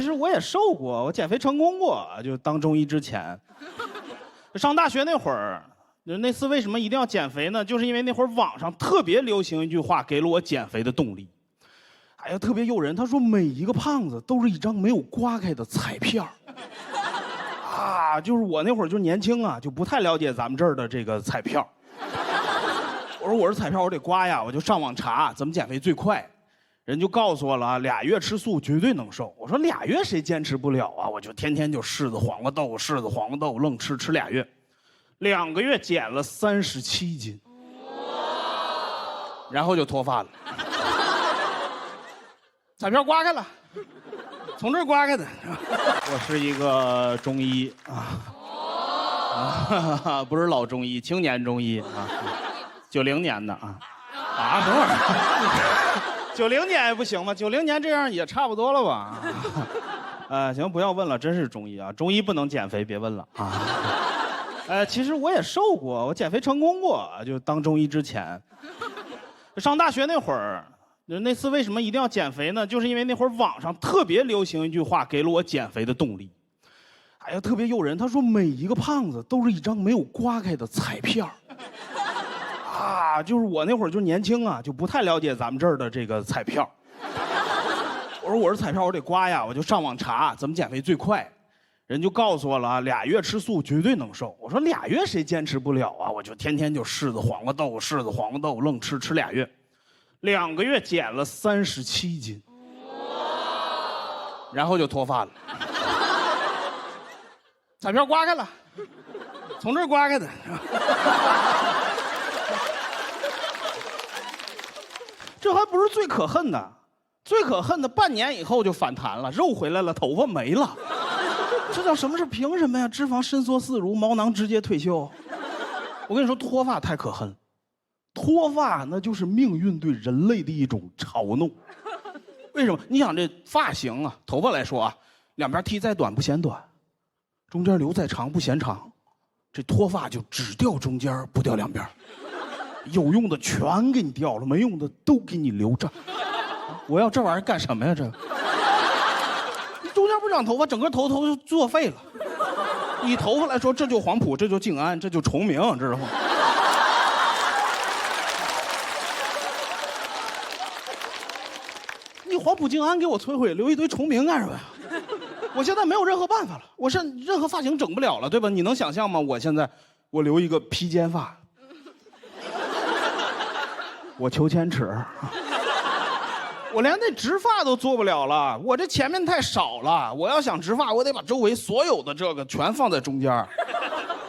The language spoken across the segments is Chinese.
实我也瘦过，我减肥成功过，就当中医之前。上大学那会儿，那次为什么一定要减肥呢？就是因为那会儿网上特别流行一句话，给了我减肥的动力。哎呀，特别诱人。他说每一个胖子都是一张没有刮开的彩票。啊，就是我那会儿就年轻啊，就不太了解咱们这儿的这个彩票。我说我是彩票，我得刮呀，我就上网查怎么减肥最快。人就告诉我了，2月吃素绝对能瘦。我说2月谁坚持不了啊？我就天天就柿子黄瓜豆，柿子黄瓜豆愣吃2月，2个月减了37斤，然后就脱发了。彩票刮开了，从这儿刮开的。我是一个中医啊，不是老中医，青年中医啊，90年的啊，等会儿。90年也不行吗？90年这样也差不多了吧？行，不要问了，真是中医啊！中医不能减肥，别问了啊。其实我也瘦过，我减肥成功过，就当中医之前。上大学那会儿，那次为什么一定要减肥呢？就是因为那会儿网上特别流行一句话，给了我减肥的动力。哎呀，特别诱人。他说每一个胖子都是一张没有刮开的彩票。啊，就是我那会儿就年轻啊，就不太了解咱们这儿的这个彩票。我说我是彩票，我得刮呀，我就上网查怎么减肥最快。人就告诉我了，2月吃素绝对能瘦。我说2月谁坚持不了啊？我就天天就柿子黄瓜豆，柿子黄瓜豆愣吃2月，2个月减了37斤，然后就脱发了。彩票刮开了，从这儿刮开的。这还不是最可恨的，最可恨的半年以后就反弹了，肉回来了，头发没了。这叫什么？是凭什么呀？脂肪伸缩自如，毛囊直接退休。我跟你说，脱发太可恨了，脱发那就是命运对人类的一种嘲弄。为什么？你想这发型啊，头发来说啊，两边剃再短不嫌短，中间留再长不嫌长，这脱发就只掉中间不掉两边。有用的全给你掉了，没用的都给你留着。我要这玩意儿干什么呀？这中间不长头发，整个头就作废了。以头发来说，这就黄埔，这就静安，这就崇明，知道吗？你黄埔静安给我摧毁，留一堆崇明干什么呀？我现在没有任何办法了，我是任何发型整不了了，对吧？你能想象吗？我现在我留一个披肩发。我求千尺，我连那直发都做不了了，我这前面太少了。我要想直发，我得把周围所有的这个全放在中间。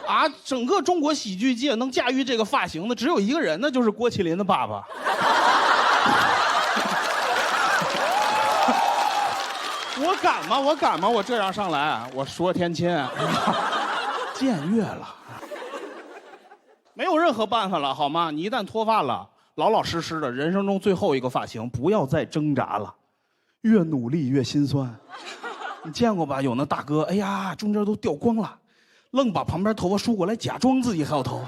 啊，整个中国喜剧界能驾驭这个发型的只有一个人，那就是郭麒麟的爸爸。我敢吗？我敢吗？我这样上来，我说天亲，僭越了，没有任何办法了，好吗？你一旦脱发了。老老实实的，人生中最后一个发型，不要再挣扎了，越努力越心酸。你见过吧？有那大哥，哎呀，中间都掉光了，愣把旁边头发梳过来，假装自己还有头发。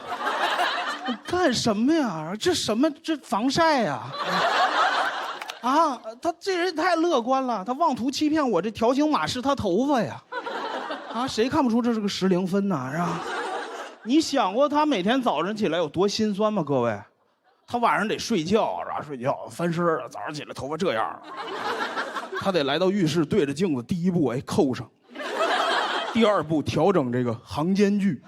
你干什么呀？这什么？这防晒呀？啊，他这人太乐观了，他妄图欺骗我，这条形码是他头发呀。啊，谁看不出这是个10分呢？是吧？你想过他每天早晨起来有多心酸吗？各位？他晚上得睡觉，然后睡觉翻身了，早上起来头发这样，他得来到浴室对着镜子，第一步扣上，第二步调整这个行间距，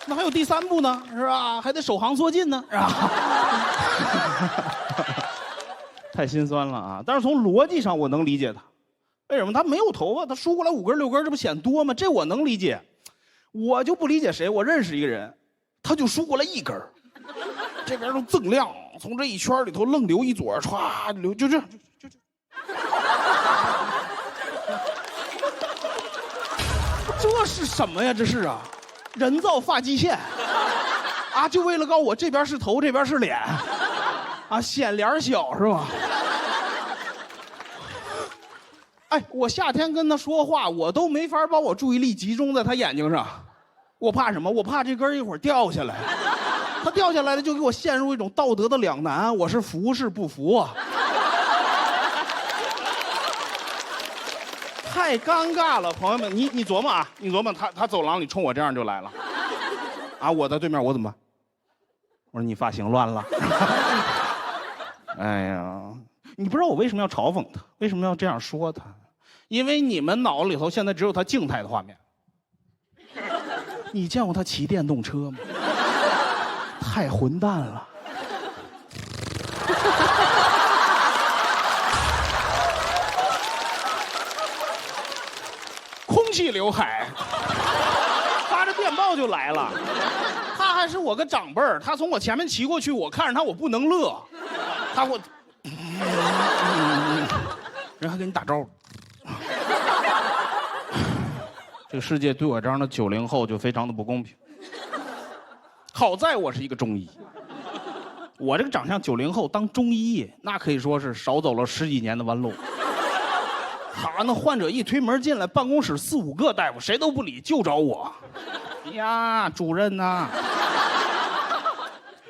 那还有第3步呢，是吧？还得手行缩进呢，是吧？太心酸了啊！但是从逻辑上我能理解他。为什么他没有头发？他梳过来5根6根，这不显多吗？这我能理解，我就不理解谁。我认识一个人，他就梳过来1根，这边都锃亮，从这一圈里头愣留一撮，歘留就这，这是什么呀？这是啊，人造发际线啊，就为了告诉我这边是头，这边是脸，啊，显脸小是吧？哎，我夏天跟他说话，我都没法把我注意力集中在他眼睛上，我怕什么？我怕这根一会儿掉下来。他掉下来了，就给我陷入一种道德的两难，我是服是不服啊？太尴尬了，朋友们，你琢磨啊，你琢磨他走廊里冲我这样就来了，啊，我在对面我怎么办？我说你发型乱了。哎呀，你不知道我为什么要嘲讽他，为什么要这样说他？因为你们脑子里头现在只有他静态的画面。你见过他骑电动车吗？太混蛋了。空气刘海，发着电报就来了。他还是我个长辈儿，他从我前面骑过去，我看着他我不能乐。他给我，人还给你打招呼。这个世界对我这样的90后就非常的不公平。好在我是一个中医，我这个长相90后当中医，那可以说是少走了10几年的弯路。好，那患者一推门进来，办公室4、5个大夫，谁都不理，就找我。呀，主任呐，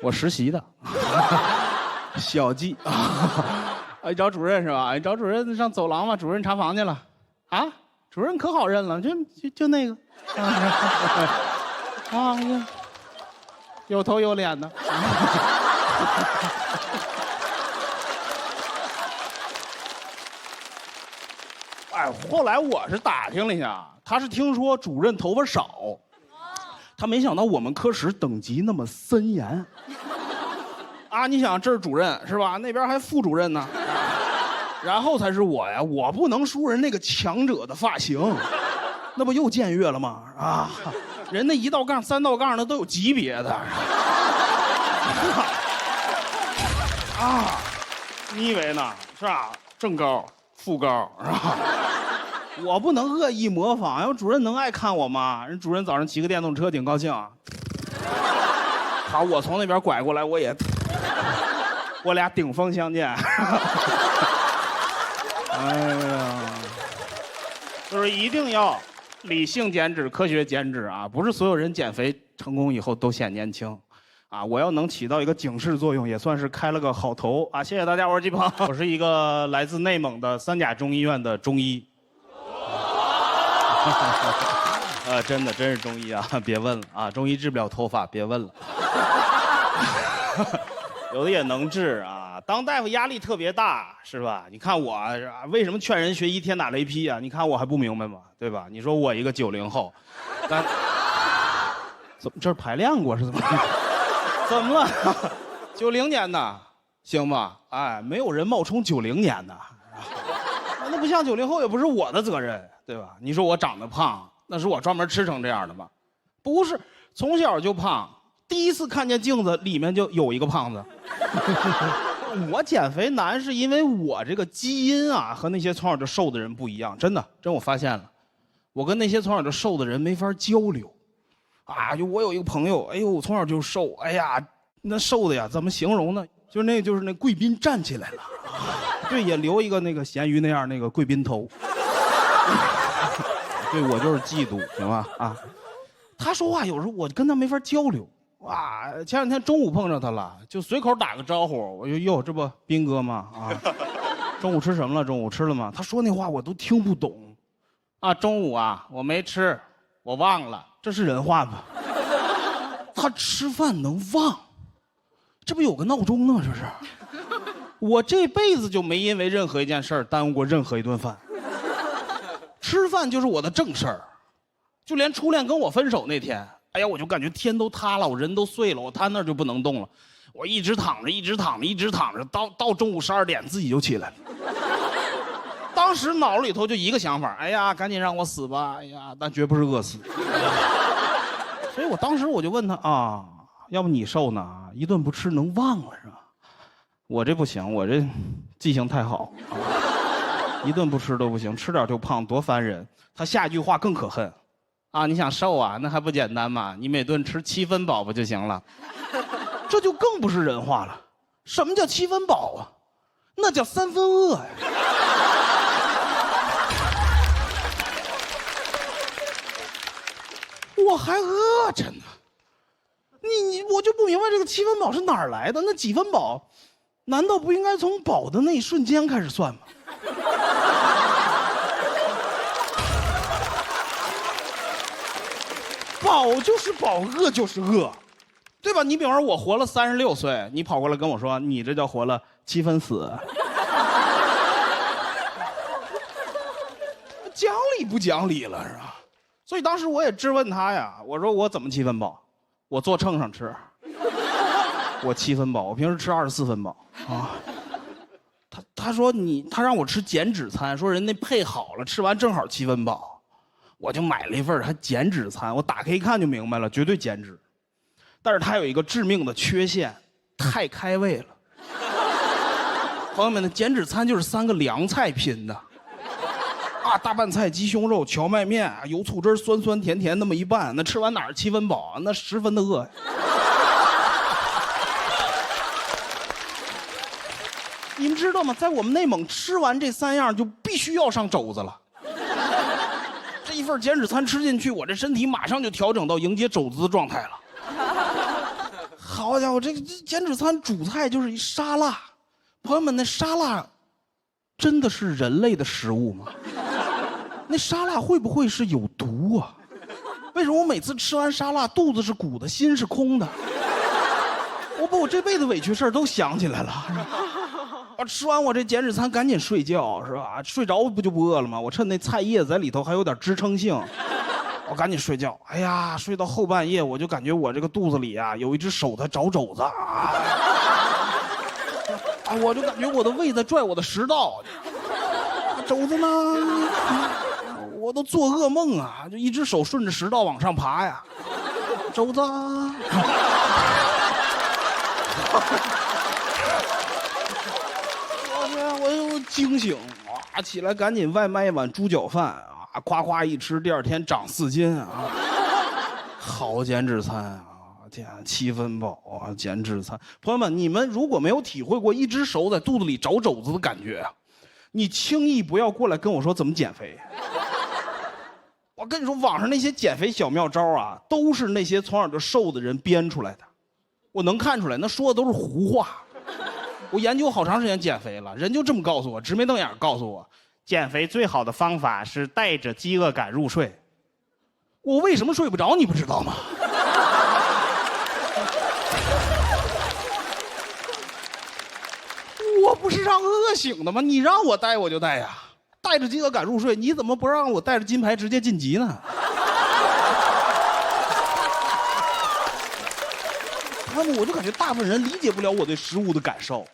我实习的，小季。你找主任是吧？你找主任上走廊吧，主任查房去了。啊，主任可好认了，就那个。啊，有头有脸的。哎，后来我是打听了一下，他是听说主任头发少，他没想到我们科室等级那么森严。啊，你想这是主任是吧？那边还副主任呢，然后才是我呀，我不能输人那个强者的发型，那不又僭越了吗？啊，人那1道杠、3道杠的都有级别的。啊，你以为呢？是吧？正高、副高，是吧？我不能恶意模仿，要主任能爱看我吗？人主任早上骑个电动车挺高兴啊。好，我从那边拐过来，我俩顶峰相见。哎呀，就是一定要理性减脂、科学减脂啊！不是所有人减肥成功以后都显年轻。啊，我要能起到一个警示作用，也算是开了个好头啊！谢谢大家，我是季鹏，我是一个来自内蒙的3甲中医院的中医。真是中医啊！别问了啊，中医治不了头发，别问了。有的也能治啊，当大夫压力特别大，是吧？你看我为什么劝人学医天打雷劈啊？你看我还不明白吗？对吧？你说我一个90后，但怎么这是排练过是怎么？怎么了？90年的，行吧？哎，没有人冒充90年的，那不像90后，也不是我的责任，对吧？你说我长得胖，那是我专门吃成这样的吗？不是，从小就胖，第一次看见镜子里面就有一个胖子。我减肥难是因为我这个基因啊和那些从小就瘦的人不一样，真我发现了，我跟那些从小就瘦的人没法交流。啊，就我有一个朋友，哎呦，从小就瘦，哎呀，那瘦的呀，怎么形容呢？就是那贵宾站起来了，对，也留一个那个咸鱼那样那个贵宾头。对，我就是嫉妒，行吧？啊，他说话有时候我跟他没法交流。哇，前2天中午碰上他了，就随口打个招呼，我就哟，这不斌哥吗？啊，中午吃什么了？中午吃了吗？他说那话我都听不懂。啊，中午啊，我没吃，我忘了。这是人话吗？他吃饭能忘？这不有个闹钟呢？这是。我这辈子就没因为任何一件事儿耽误过任何一顿饭。吃饭就是我的正事儿，就连初恋跟我分手那天，哎呀，我就感觉天都塌了，我人都碎了，我瘫那儿就不能动了，我一直躺着，一直躺着，一直躺着，到中午12点自己就起来了。当时脑里头就一个想法，哎呀，赶紧让我死吧，哎呀，但绝不是饿死。所以我当时我就问他啊，要不你瘦呢？一顿不吃能忘了是吧？我这不行，我这记性太好，一顿不吃都不行，吃点就胖，多烦人。他下一句话更可恨，啊，你想瘦啊？那还不简单吗？你每顿吃7分饱不就行了？这就更不是人话了。什么叫7分饱啊？那叫3分饿呀。我还饿着呢，我就不明白这个7分饱是哪儿来的？那几分饱，难道不应该从饱的那一瞬间开始算吗？饱就是饱，饿就是饿，对吧？你比方说我活了36岁，你跑过来跟我说，你这叫活了7分死。讲理不讲理了是吧？所以当时我也质问他呀，我说我怎么7分饱？我坐秤上吃，我7分饱，我平时吃24分饱啊。他说他让我吃减脂餐，说人家配好了，吃完正好7分饱，我就买了一份还减脂餐，我打开一看就明白了，绝对减脂。但是它有一个致命的缺陷，太开胃了。朋友们，的减脂餐就是3个凉菜拼的。啊，大拌菜、鸡胸肉、荞麦面、油醋汁，酸酸甜甜那么一拌，那吃完哪儿7分饱啊？那10分的饿呀。你们知道吗？在我们内蒙吃完这3样就必须要上肘子了。这一份减脂餐吃进去，我这身体马上就调整到迎接肘子的状态了。好家伙，这减脂餐主菜就是一沙拉。朋友们，那沙拉真的是人类的食物吗？那沙拉会不会是有毒啊？为什么我每次吃完沙拉肚子是鼓的，心是空的？我把我这辈子委屈事儿都想起来了。啊，吃完我这减脂餐赶紧睡觉是吧？睡着不就不饿了吗？我趁那菜叶子在里头还有点支撑性，我赶紧睡觉。哎呀，睡到后半夜我就感觉我这个肚子里啊有一只手在找肘子啊，我就感觉我的胃在拽我的食道，肘子呢？我都做噩梦啊，就一只手顺着食道往上爬呀，肘子。我惊醒啊，起来赶紧外卖一碗猪脚饭啊，夸夸一吃，第2天长4斤啊，好减脂餐啊！天，7分饱啊，减脂餐。朋友们，你们如果没有体会过一只手在肚子里找肘子的感觉啊，你轻易不要过来跟我说怎么减肥。我跟你说，网上那些减肥小妙招啊，都是那些从小就瘦的人编出来的。我能看出来，那说的都是胡话。我研究好长时间减肥了，人就这么告诉我，直眉瞪眼告诉我，减肥最好的方法是带着饥饿感入睡。我为什么睡不着，你不知道吗？我不是让饿醒的吗？你让我带我就带呀，带着饥饿感入睡，你怎么不让我带着金牌直接晋级呢？我就感觉大部分人理解不了我对食物的感受，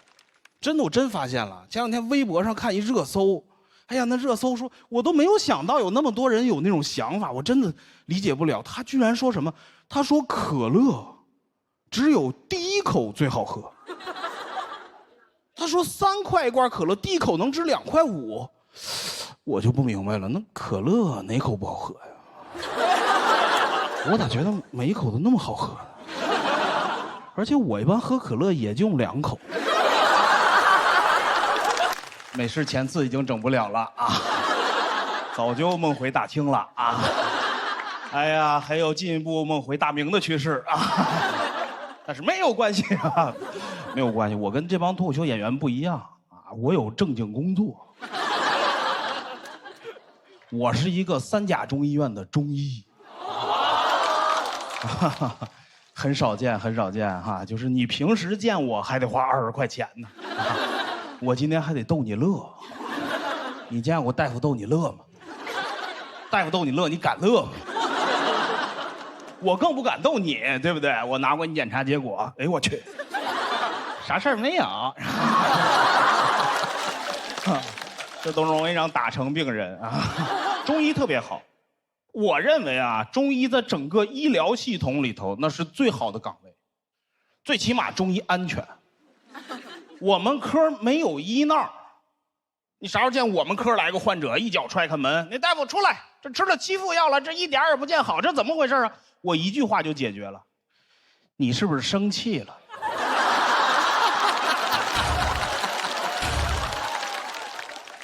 真的，我真发现了。前2天微博上看一热搜，哎呀，那热搜说，我都没有想到有那么多人有那种想法，我真的理解不了。他居然说什么？他说可乐只有第1口最好喝。他说3块一罐可乐，第1口能值2块5，我就不明白了，那可乐哪口不好喝呀？我咋觉得每一口都那么好喝呢？而且我一般喝可乐也就用2口。美式前次已经整不了了啊，早就梦回大清了啊。哎呀，还有进一步梦回大明的趋势啊。但是没有关系啊，没有关系，我跟这帮脱口秀演员不一样啊，我有正经工作。我是一个3甲中医院的中医。很少见，很少见哈，就是你平时见我还得花20块钱呢，我今天还得逗你乐。你见过大夫逗你乐吗？大夫逗你乐，你敢乐吗？我更不敢逗你，对不对？我拿过你检查结果，哎我去，啥事儿没有。这都容易让打成病人啊。中医特别好。我认为啊，中医在整个医疗系统里头，那是最好的岗位，最起码中医安全。我们科没有医闹，你啥时候见我们科来个患者一脚踹开门，那大夫出来，这吃了7副药了，这一点也不见好，这怎么回事啊？我一句话就解决了，你是不是生气了？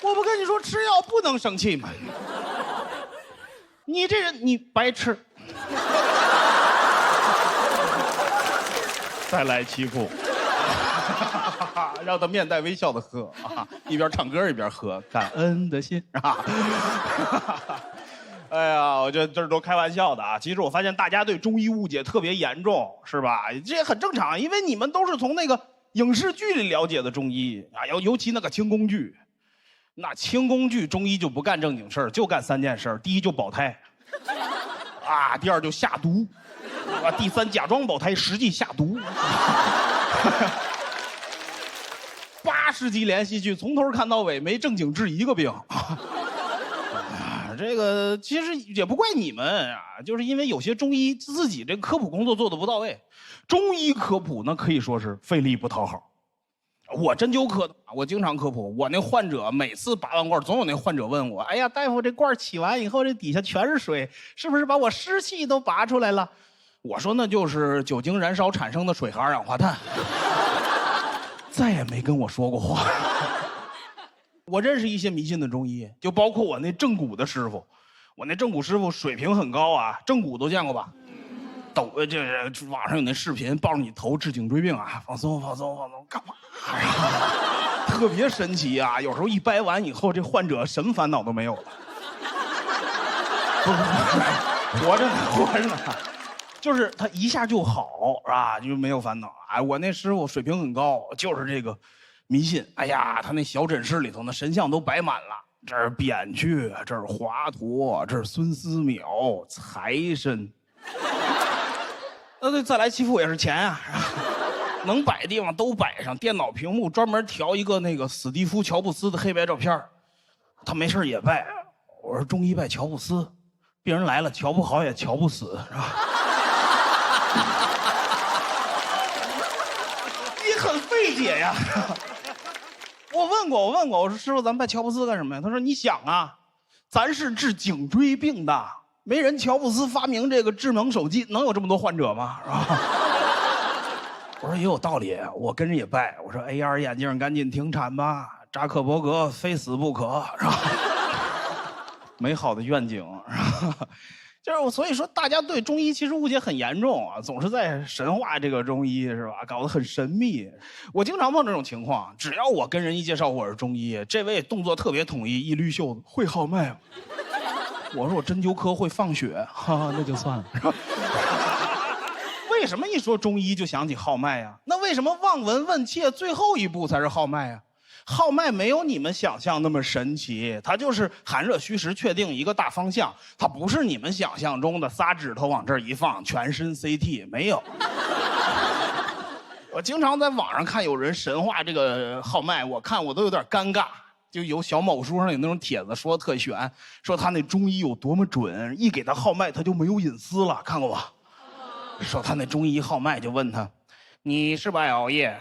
我不跟你说吃药不能生气吗？你这人你白吃。再来7副，让他面带微笑的喝啊，一边唱歌一边喝，感恩的心啊。哎呀，我这都开玩笑的啊。其实我发现大家对中医误解特别严重，是吧？这也很正常，因为你们都是从那个影视剧里了解的中医啊，尤其那个清宫剧，那清宫剧中医就不干正经事儿，就干3件事：第一就保胎，啊，第二就下毒，啊，第三假装保胎，实际下毒。80集连续剧从头看到尾，没正经治一个病。这个其实也不怪你们啊，就是因为有些中医自己这个科普工作做的不到位。中医科普那可以说是费力不讨好。我针灸科的，我经常科普。我那患者每次拔完罐，总有那患者问我：“哎呀，大夫，这罐起完以后，这底下全是水，是不是把我湿气都拔出来了？”我说那就是酒精燃烧产生的水和二氧化碳。再也没跟我说过话。我认识一些迷信的中医，就包括我那正骨的师傅。我那正骨师傅水平很高啊，正骨都见过吧？这网上有那视频，抱着你头治颈椎病啊，放松放松放松，干嘛呀？特别神奇啊！有时候一掰完以后，这患者什么烦恼都没有了。活着呢，活着呢。就是他一下就好，是吧？就没有烦恼。哎，我那师傅水平很高，就是这个迷信。哎呀，他那小诊室里头那神像都摆满了，这是扁鹊，这是华佗，这是孙思邈，财神。那对，再来7副也是钱啊，能摆地方都摆上，电脑屏幕专门调一个那个史蒂夫·乔布斯的黑白照片，他没事也拜。我说中医拜乔布斯，病人来了瞧不好也瞧不死，是吧？很费解呀。我问过，我说师傅，咱们拜乔布斯干什么呀？他说你想啊，咱是治颈椎病的，没人乔布斯发明这个智能手机，能有这么多患者吗？是吧？我说也有道理，我跟着也拜。我说 AR 眼镜赶紧停产吧，扎克伯格非死不可，是吧？美好的愿景，是吧？就是所以说，大家对中医其实误解很严重啊，总是在神化这个中医，是吧？搞得很神秘。我经常碰这种情况，只要我跟人一介绍我是中医，这位动作特别统一，一捋袖子，会号脉吗？我说我针灸科会放血，哈，那就算了。为什么一说中医就想起号脉呀？那为什么望闻问切最后一步才是号脉呀？号脉没有你们想象那么神奇，它就是寒热虚实确定一个大方向，它不是你们想象中的仨指头往这儿一放，全身 CT 没有。我经常在网上看有人神话这个号脉，我看我都有点尴尬。就有小某书上有那种帖子说特悬，说他那中医有多么准，一给他号脉他就没有隐私了，看过吧？说他那中医号脉就问他，你是不是爱熬夜？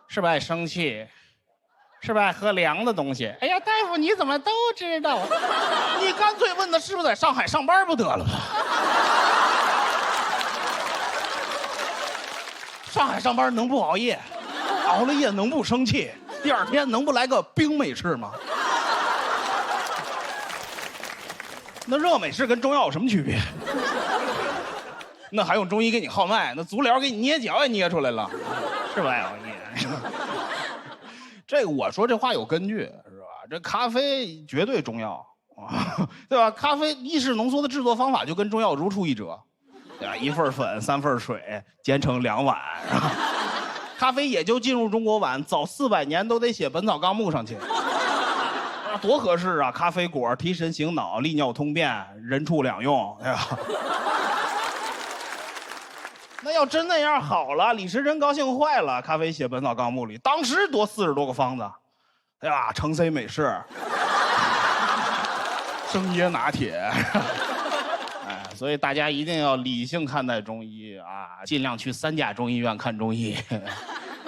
是不是爱生气？是不是爱喝凉的东西？哎呀，大夫你怎么都知道？你干脆问他是不是在上海上班不得了？上海上班能不熬夜？熬了夜能不生气？第二天能不来个冰美式吗？那热美式跟中药有什么区别？那还用中医给你号脉？那足疗给你捏脚也捏出来了，是不爱熬夜？这个我说这话有根据，是吧？这咖啡绝对中药啊，对吧？咖啡意式浓缩的制作方法就跟中药如出一辙，对吧？1份粉3份水煎成2碗，咖啡也就进入中国晚，早400年都得写《本草纲目》上去，多合适啊！咖啡果提神醒脑、利尿通便、人畜两用，对吧？那要真那样好了，李时珍高兴坏了。咖啡写《本草纲目》里，当时多40多个方子，对吧？橙 C 美式，生椰拿铁，哎，所以大家一定要理性看待中医啊，尽量去3甲中医院看中医。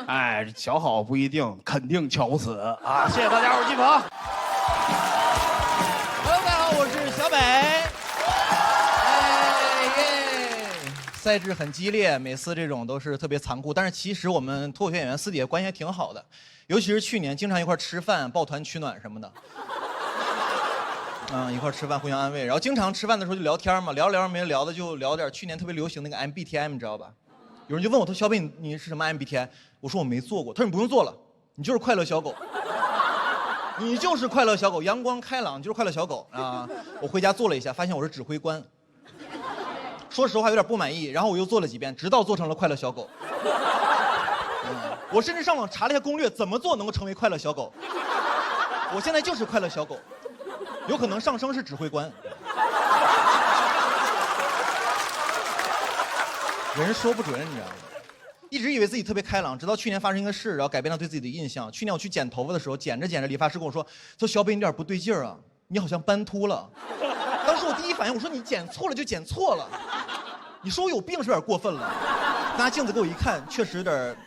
哎，瞧好不一定，肯定瞧不死啊！谢谢大家，我是季鹏。Hello， 大家好，我是小北。赛制很激烈，每次这种都是特别残酷。但是其实我们脱口秀演员私底下关系还挺好的，尤其是去年经常一块吃饭、抱团取暖什么的。一块吃饭互相安慰，然后经常吃饭的时候就聊天嘛，聊着没聊的就聊点去年特别流行那个 MBTI， 你知道吧？有人就问我，他说小北你是什么 MBTI？ 我说我没做过。他说你不用做了，你就是快乐小狗，你就是快乐小狗，阳光开朗，你就是快乐小狗啊！我回家做了一下，发现我是指挥官。说实话有点不满意，然后我又做了几遍，直到做成了快乐小狗。我甚至上网查了一下攻略，怎么做能够成为快乐小狗。我现在就是快乐小狗，有可能上升是指挥官。人说不准，你知道吗？一直以为自己特别开朗，直到去年发生一个事，然后改变了对自己的印象。去年我去剪头发的时候，剪着剪着，理发师跟我说小北你有点不对劲儿啊，你好像斑秃了。当时我第一反应，我说你剪错了就剪错了，你说我有病是有点过分了。拿镜子给我一看，确实有点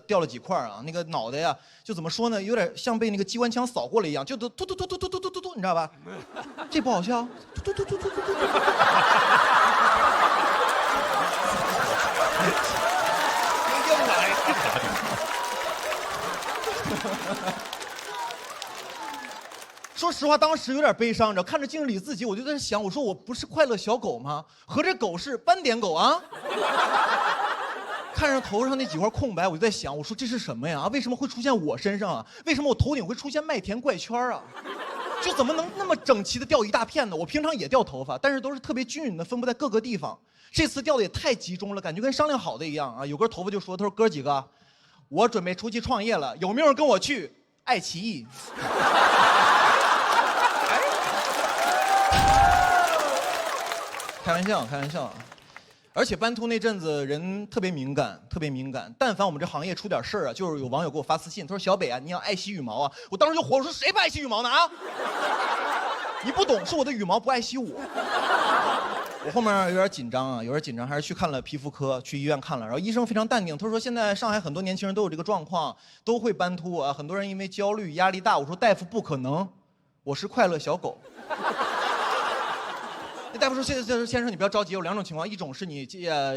掉了几块啊，那个脑袋呀，就怎么说呢，有点像被那个机关枪扫过了一样，就突突突突突突突突突，你知道吧？这不好笑，突突突突突突突。又来。说实话，当时有点悲伤，你知道，看着镜子里自己，我就在想，我说我不是快乐小狗吗？合着狗是斑点狗啊？看着头上那几块空白，我就在想，我说这是什么呀？为什么会出现我身上啊？为什么我头顶会出现麦田怪圈啊？就怎么能那么整齐的掉一大片呢？我平常也掉头发，但是都是特别均匀的分布在各个地方。这次掉的也太集中了，感觉跟商量好的一样啊！有根头发就说，他说哥几个，我准备出去创业了，有没有人跟我去爱奇艺？开玩笑，开玩笑。而且斑秃那阵子人特别敏感，特别敏感。但凡我们这行业出点事儿啊，就是有网友给我发私信，他说小北啊，你要爱惜羽毛啊。我当时就火，我说谁不爱惜羽毛呢啊？你不懂，是我的羽毛不爱惜我。我后面有点紧张啊，有点紧张，还是去看了皮肤科，去医院看了。然后医生非常淡定，他说现在上海很多年轻人都有这个状况，都会斑秃啊。很多人因为焦虑、压力大。我说大夫不可能，我是快乐小狗。那大夫说：“先生，你不要着急，有两种情况，一种是你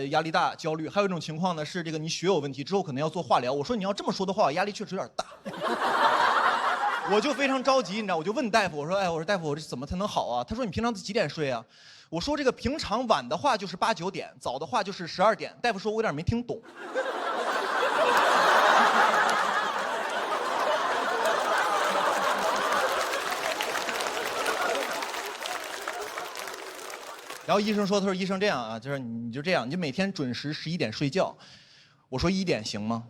压力大、焦虑，还有一种情况呢是这个你血有问题，之后可能要做化疗。”我说：“你要这么说的话，我压力确实有点大。”我就非常着急，你知道，我就问大夫，我说：“哎，我说大夫，我这怎么才能好啊？”他说：“你平常几点睡啊？”我说：“这个平常晚的话就是8、9点，早的话就是12点。”大夫说：“我有点没听懂。”然后医生说：“他说医生这样啊，就是你就这样，你就每天准时11点睡觉。”我说：“1点行吗？”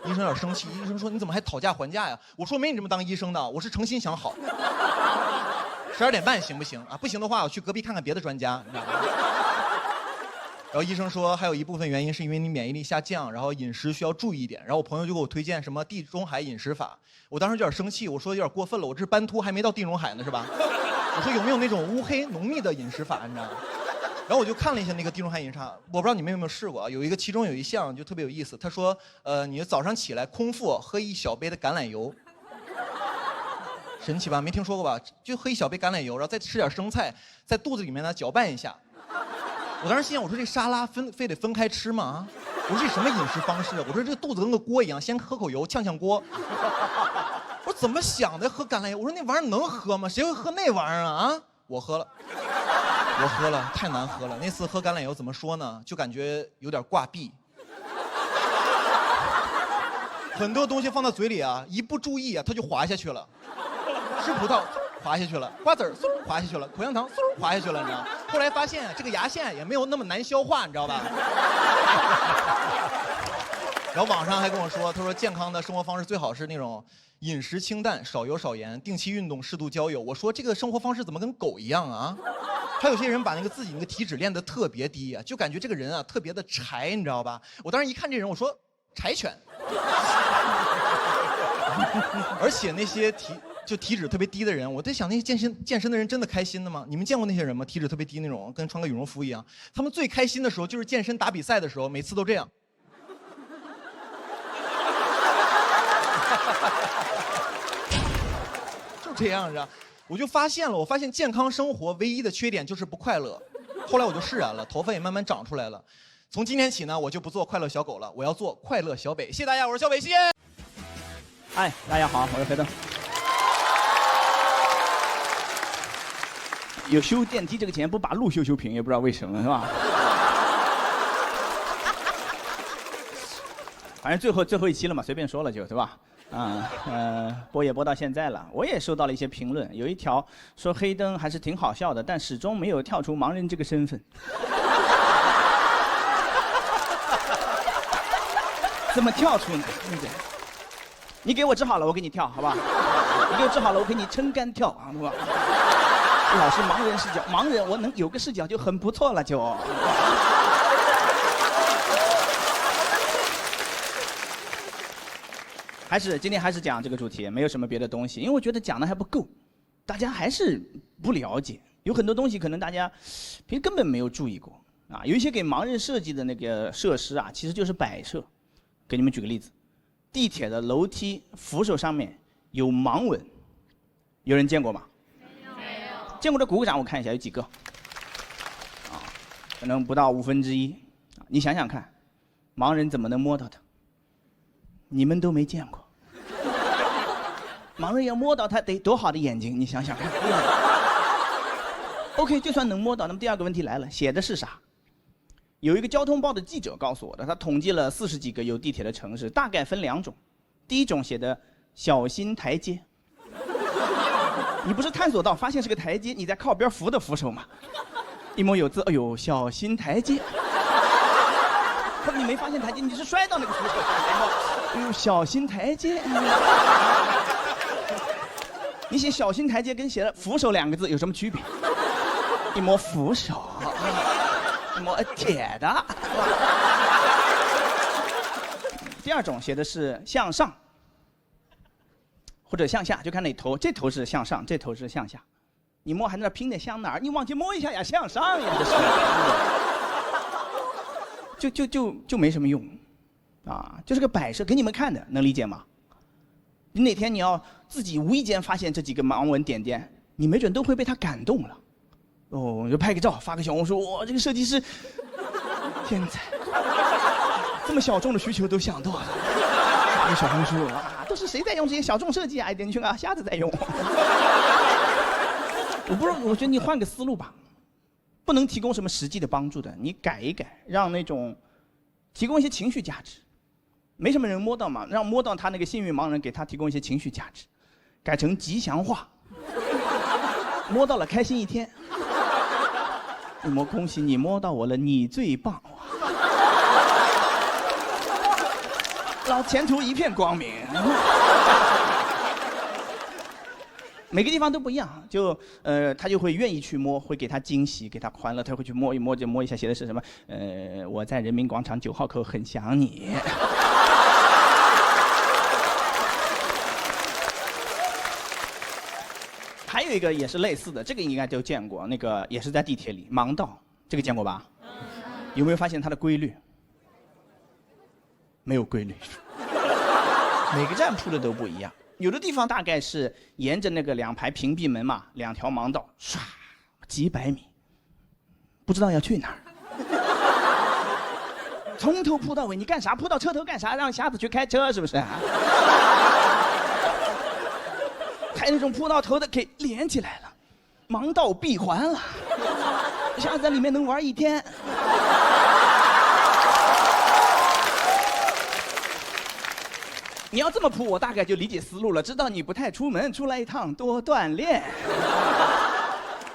医生有点生气，医生说：“你怎么还讨价还价呀？”我说：“没你这么当医生的，我是诚心想好。12点半行不行啊？不行的话，我去隔壁看看别的专家。”你知道吗？然后医生说，还有一部分原因是因为你免疫力下降，然后饮食需要注意一点。然后我朋友就给我推荐什么地中海饮食法，我当时有点生气，我说有点过分了，我这是斑秃还没到地中海呢是吧？我说有没有那种乌黑浓密的饮食法，你知道吗？然后我就看了一下那个地中海饮食法，我不知道你们有没有试过啊？其中有一项就特别有意思，他说，你早上起来空腹喝1小杯的橄榄油，神奇吧？没听说过吧？就喝1小杯橄榄油，然后再吃点生菜，在肚子里面呢搅拌一下。我当时心想，我说这沙拉非得分开吃吗？啊，我说这什么饮食方式？我说这肚子跟个锅一样，先喝口油呛呛锅。我说怎么想的喝橄榄油？我说那玩意儿能喝吗？谁会喝那玩意儿啊？啊，我喝了。我喝了，太难喝了。那次喝橄榄油怎么说呢？就感觉有点挂壁。很多东西放到嘴里啊，一不注意啊，它就滑下去了。吃葡萄滑下去了，瓜子滑下去了，口香糖滑下去了，你知道吗？后来发现这个牙线也没有那么难消化，你知道吧？然后网上还跟我说，他说健康的生活方式最好是那种饮食清淡、少油少盐、定期运动、适度交友。我说这个生活方式怎么跟狗一样啊？还有些人把自己那个体脂练得特别低啊，就感觉这个人啊特别的柴，你知道吧？我当时一看这人，我说柴犬。而且那些体脂特别低的人，我在想那些健身的人真的开心的吗？你们见过那些人吗？体脂特别低那种，跟穿个羽绒服一样。他们最开心的时候就是健身打比赛的时候，每次都这样。就这样着。我就发现健康生活唯一的缺点就是不快乐。后来我就释然了，头发也慢慢长出来了。从今天起呢，我就不做快乐小狗了，我要做快乐小北。谢谢大家，我是小北，谢谢。嗨，大家好，我是黑灯。有修电梯这个钱不把路修平，也不知道为什么，是吧？反正最后一期了嘛，随便说了就对吧？播也播到现在了，我也收到了一些评论，有一条说黑灯还是挺好笑的，但始终没有跳出盲人这个身份。怎么跳出呢？对不对？你给我治好了，我给你跳，好吧？你给我治好了，我给你撑杆跳，好吧？老是盲人视角，盲人我能有个视角就很不错了，就。今天还是讲这个主题，没有什么别的东西，因为我觉得讲的还不够，大家还是不了解，有很多东西可能大家平时根本没有注意过啊。有一些给盲人设计的那个设施啊，其实就是摆设。给你们举个例子，地铁的楼梯扶手上面有盲纹，有人见过吗？没有。见过的鼓个掌，我看一下有几个。啊，可能不到1/5。你想想看，盲人怎么能摸到它？你们都没见过。盲人要摸到它得多好的眼睛，你想想看。OK， 就算能摸到，那么第二个问题来了，写的是啥？有一个交通报的记者告诉我的，他统计了40几个有地铁的城市，大概分2种。第一种写的小心台阶，你不是探索到发现是个台阶，你在靠边扶的扶手吗？一摸有字，哎呦，小心台阶。可你没发现台阶，你是摔到那个扶手上，哎呦，小心台阶。你写小心台阶跟写了扶手2个字有什么区别？一摸扶手。摸铁的。第二种写的是向上或者向下，就看哪头，这头是向上，这头是向下。你摸还在那拼的向哪儿？你往前摸一下呀，向上呀，这是。就没什么用，啊，就是个摆设，给你们看的，能理解吗？你哪天你要自己无意间发现这几个盲文点点，你没准都会被他感动了。哦，就拍个照，发个小红书，哇，这个设计师天才，这么小众的需求都想到了。发个小红书啊，都是谁在用这些小众设计啊？一点去啊，瞎子在用。我觉得你换个思路吧，不能提供什么实际的帮助的，你改一改，让那种提供一些情绪价值。没什么人摸到嘛，让摸到他那个幸运盲人，给他提供一些情绪价值，改成吉祥话，摸到了开心一天。恭喜你摸到我了，你最棒！老前途一片光明。每个地方都不一样，他就会愿意去摸，会给他惊喜，给他欢乐，他会去摸一摸，就摸一下，写的是什么？我在人民广场9号口很想你。还有一个也是类似的，这个应该都见过，那个也是在地铁里，盲道，这个见过吧？有没有发现它的规律？没有规律，每个站铺的都不一样。有的地方大概是沿着那个2排屏蔽门嘛，2条盲道，唰，几百米，不知道要去哪儿。从头铺到尾，你干啥？铺到车头干啥？让瞎子去开车是不是？还有那种铺到头的给连起来了，盲道闭环了，瞎子在里面能玩1天。你要这么铺，我大概就理解思路了，知道你不太出门，出来一趟多锻炼。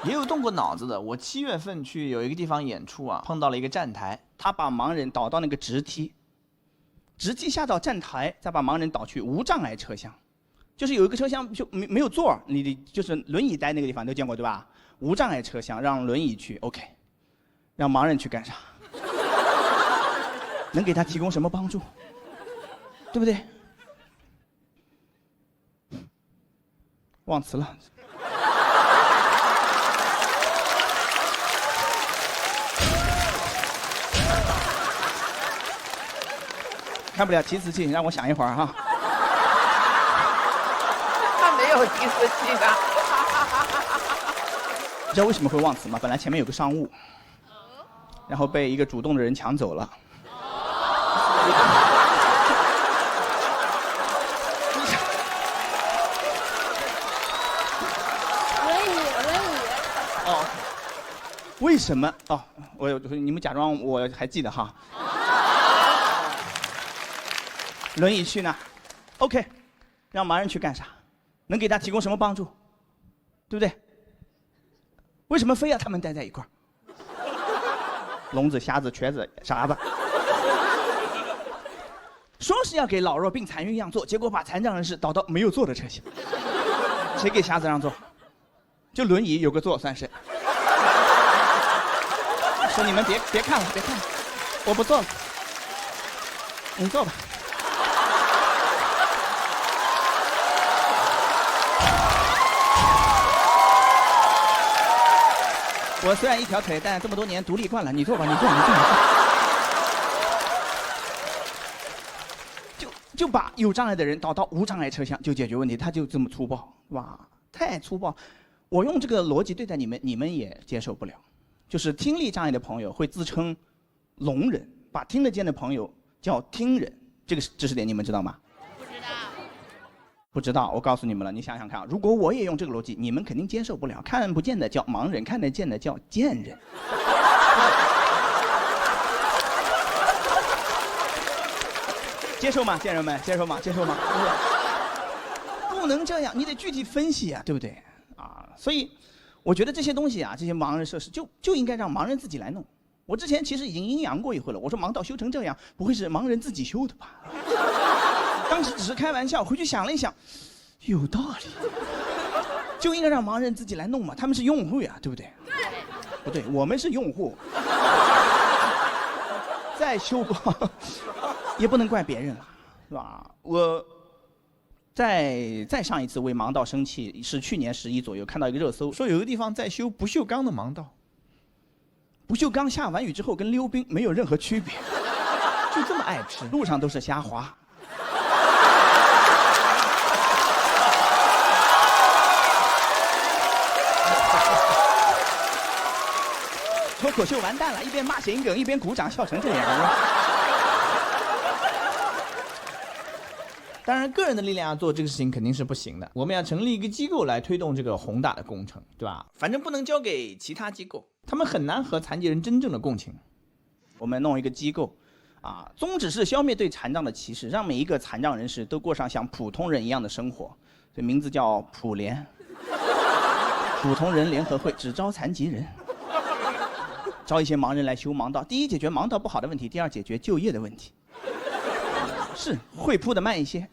也有动过脑子的。我7月份去有一个地方演出啊，碰到了一个站台，他把盲人导到那个直梯下到站台，再把盲人导去无障碍车厢。就是有一个车厢就没有座，你就是轮椅待那个地方都见过对吧？无障碍车厢让轮椅去 ，OK， 让盲人去干啥？能给他提供什么帮助？对不对？忘词了。看不了提词器，让我想一会儿哈。他没有提词器的。你知道为什么会忘词吗？本来前面有个商务，然后被一个主动的人抢走了。哦，为什么？哦，你们假装我还记得哈。轮椅去哪 ？OK， 让盲人去干啥？能给他提供什么帮助？对不对？为什么非要他们待在一块儿？聋子、瞎子、瘸子、傻子，说是要给老弱病残孕让座，结果把残障人士导到没有座的车厢。谁给瞎子让座？就轮椅有个座算谁？说你们别看了，别看了，我不坐了，你坐吧。我虽然一条腿，但这么多年独立惯了。你坐吧，你坐。就把有障碍的人导到无障碍车厢，就解决问题。他就这么粗暴，哇，太粗暴。我用这个逻辑对待你们，你们也接受不了。就是听力障碍的朋友会自称聋人，把听得见的朋友叫听人，这个知识点你们知道吗？不知道，我告诉你们了，你想想看啊，如果我也用这个逻辑，你们肯定接受不了。看不见的叫盲人，看得见的叫贱人。接受吗，贱人们？接受吗？接受吗？不能这样，你得具体分析啊，对不对？啊，所以我觉得这些东西啊，这些盲人设施就应该让盲人自己来弄。我之前其实已经阴阳过一回了，我说盲道修成这样，不会是盲人自己修的吧？当时只是开玩笑，回去想了一想，有道理，就应该让盲人自己来弄嘛，他们是用户呀，对不对？不对，我们是用户，再修不好，也不能怪别人了，是吧？我再上一次为盲道生气是去年11左右，看到一个热搜，说有个地方在修不锈钢的盲道，不锈钢下完雨之后跟溜冰没有任何区别，就这么爱吃，路上都是虾滑。脱口秀完蛋了，一边骂谐音梗一边鼓掌，笑成这样。当然，个人的力量要做这个事情肯定是不行的。我们要成立一个机构来推动这个宏大的工程，对吧？反正不能交给其他机构，他们很难和残疾人真正的共情。我们弄一个机构，啊，宗旨是消灭对残障的歧视，让每一个残障人士都过上像普通人一样的生活。所以名字叫普联，普通人联合会，只招残疾人。招一些盲人来修盲道，第一解决盲道不好的问题，第二解决就业的问题。是会铺的慢一些，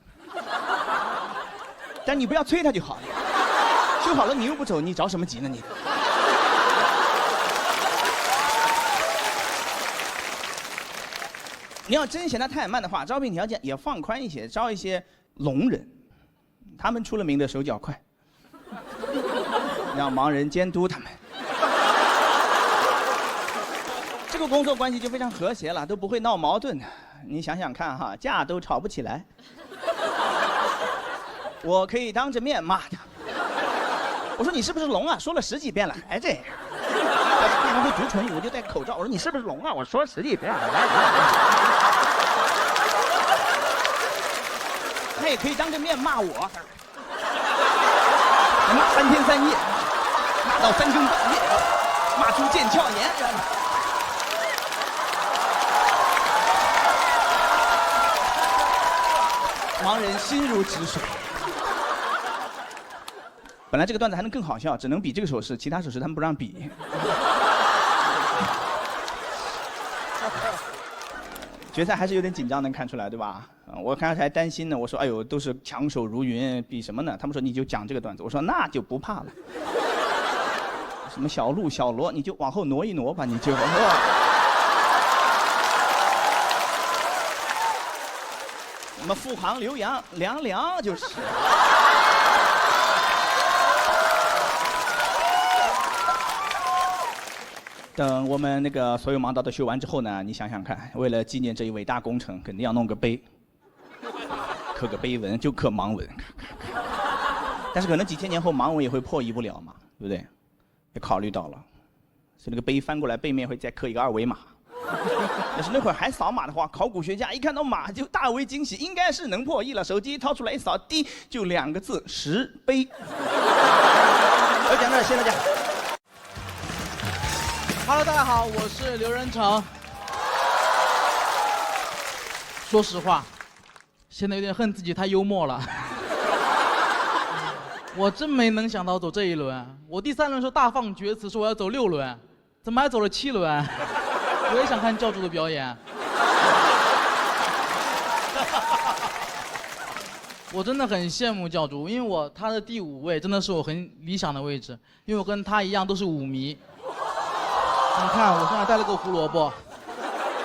但你不要催他就好了。修好了你又不走，你着什么急呢你？你要真嫌他太慢的话，招聘条件也放宽一些，招一些聋人，他们出了名的手脚快，让盲人监督他们。这个工作关系就非常和谐了，都不会闹矛盾。你想想看哈，架都吵不起来。我可以当着面骂他，我说你是不是聋啊？说了10几遍了，还这样。对方会读唇语，我就戴口罩。我说你是不是聋啊？我说10几遍了，他也可以当着面骂我，骂3天3夜，骂到3更半夜，骂出腱鞘炎。盲人心如止水。本来这个段子还能更好笑，只能比这个手势，其他手势他们不让比。决赛还是有点紧张，能看出来，对吧？我刚才还担心呢，我说哎呦，都是强手如云，比什么呢？他们说你就讲这个段子，我说那就不怕了。什么小鹿小罗，你就往后挪一挪吧，你就。什么富航刘洋凉凉就是。等我们那个所有盲道都修完之后呢，你想想看，为了纪念这一伟大工程，肯定要弄个碑，刻个碑文，就刻盲文。但是可能几千年后盲文也会破译不了嘛，对不对？也考虑到了，所以那个碑翻过来背面会再刻一个2维码。要是那会儿还扫码的话，考古学家一看到码就大为惊喜，应该是能破译了。手机掏出来一扫，滴就2个字：石碑。就讲到这，谢谢大家。Hello， 大家好，我是刘仁成。说实话，现在有点恨自己太幽默了。我真没能想到走这一轮，我第3轮时候大放厥词说我要走6轮，怎么还走了7轮？我也想看教主的表演。我真的很羡慕教主，因为他的第5位真的是我很理想的位置，因为我跟他一样都是舞迷。你看我身上带了个胡萝卜，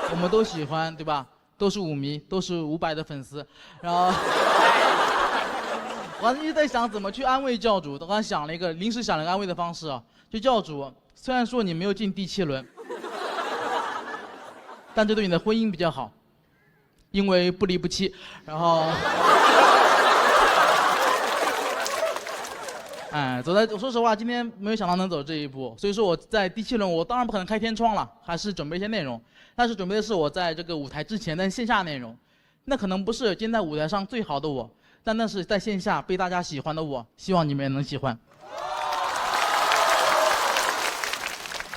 我们都喜欢，对吧？都是舞迷，都是500的粉丝，然后。我一直在想怎么去安慰教主，我刚临时想了一个安慰的方式啊，就教主，虽然说你没有进第7轮，但这对你的婚姻比较好，因为不离不弃。然后，我说实话，今天没有想到能走这一步，所以说我在第7轮，我当然不可能开天窗了，还是准备一些内容，但是准备的是我在这个舞台之前的线下内容，那可能不是今天在舞台上最好的我。但那是在线下被大家喜欢的我，希望你们也能喜欢。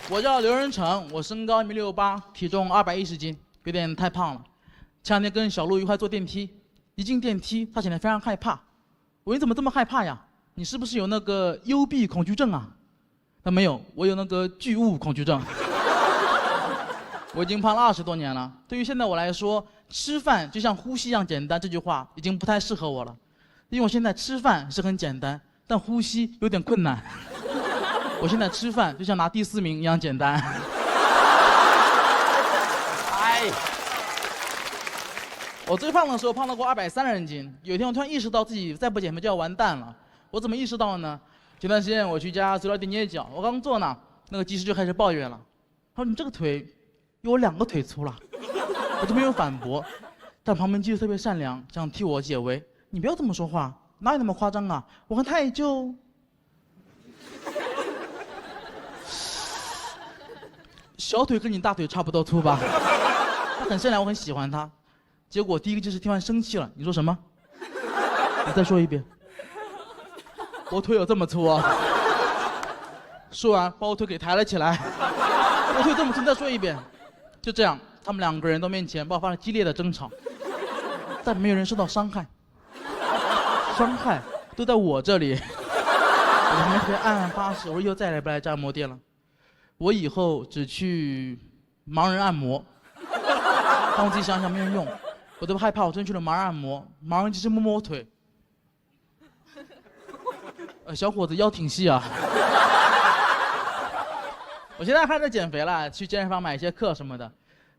我叫刘仁成，我身高1.68m，体重210斤，有点太胖了。前2天跟小鹿一块坐电梯，一进电梯，他显得非常害怕。我说你怎么这么害怕呀？你是不是有那个幽闭恐惧症啊？他没有，我有那个巨物恐惧症。我已经胖了20多年了，对于现在我来说，吃饭就像呼吸一样简单，这句话已经不太适合我了，因为我现在吃饭是很简单，但呼吸有点困难。我现在吃饭就像拿第4名一样简单。哎，我最胖的时候胖到过230斤，有一天我突然意识到自己再不减肥就要完蛋了。我怎么意识到的呢？前段时间我去家足疗店捏脚，我刚坐那，那个技师就开始抱怨了，他说你这个腿有我2个腿粗了。我就没有反驳，但旁边技师特别善良，想替我解围。你不要这么说话，哪有那么夸张啊？我看他也就小腿跟你大腿差不多粗吧。他很善良，我很喜欢他。结果第一个技师听完生气了，你说什么？你再说一遍。我腿有这么粗啊？说完把我腿给抬了起来。我腿这么粗，再说一遍。就这样。他们2个人都面前爆发了激烈的争吵，但没有人受到伤害，伤害都在我这里。我还没回暗暗发誓，我说以后再也不来这按摩店了，我以后只去盲人按摩。但我自己想想没有用，我都害怕，我真去了盲人按摩，盲人只是摸摸我腿。小伙子腰挺细啊。我现在开始减肥了，去健身房买一些课什么的。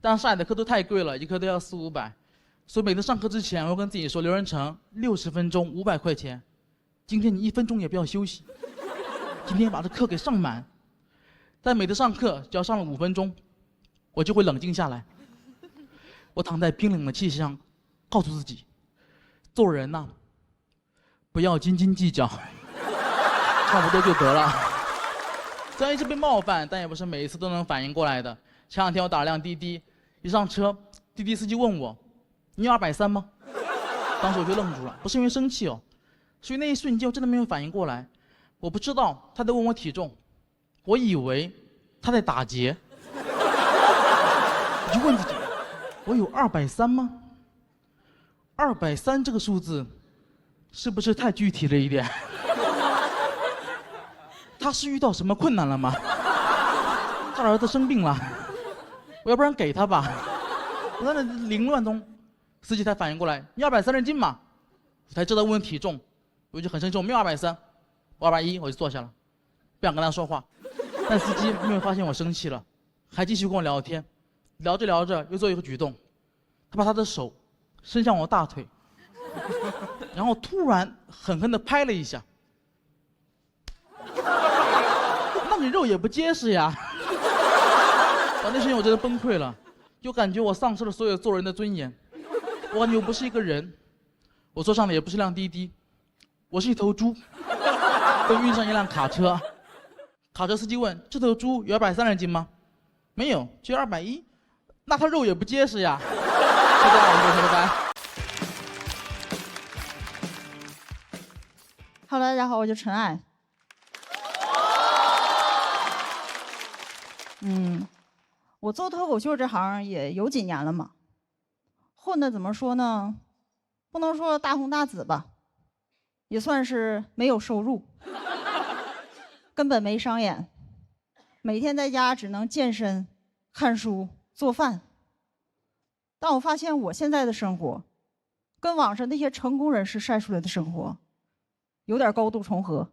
但上海的课都太贵了，一课都要400-500，所以每次上课之前，我跟自己说，刘仁成60分钟500块钱，今天你1分钟也不要休息，今天把这课给上满。但每次上课只要上了5分钟，我就会冷静下来，我躺在冰冷的气上，告诉自己，做人呐，不要斤斤计较，差不多就得了。虽然一直被冒犯，但也不是每一次都能反应过来的。前2天我打了辆滴滴。一上车，滴滴司机问我：“你有230吗？”当时我就愣住了，不是因为生气哦，所以那一瞬间我真的没有反应过来。我不知道他在问我体重，我以为他在打劫。我就问自己：“我有230吗？230这个数字，是不是太具体了一点？”他是遇到什么困难了吗？他的儿子生病了。我要不然给他吧，我在那凌乱中，司机才反应过来，你230斤嘛，我才知道问体重，我就很生气，我没有230，我210，我就坐下了，不想跟他说话，但司机没有发现我生气了，还继续跟我聊天，聊着聊着又做一个举动，他把他的手伸向我大腿，然后突然狠狠地拍了一下，那你肉也不结实呀。那瞬间我真的崩溃了，就感觉我丧失了所有做人的尊严，我感觉我不是一个人，我坐上的也不是辆滴滴，我是一头猪，被运上一辆卡车。卡车司机问：“这头猪有230斤吗？”“没有，只有210。”“那它肉也不结实呀。”就这样，我们拜拜。Hello， 大家好，我叫陈爱。我做脱口秀这行也有几年了嘛，混的怎么说呢，不能说大红大紫吧，也算是没有收入，根本没商演，每天在家只能健身、看书、做饭。但我发现我现在的生活，跟网上那些成功人士晒出来的生活，有点高度重合，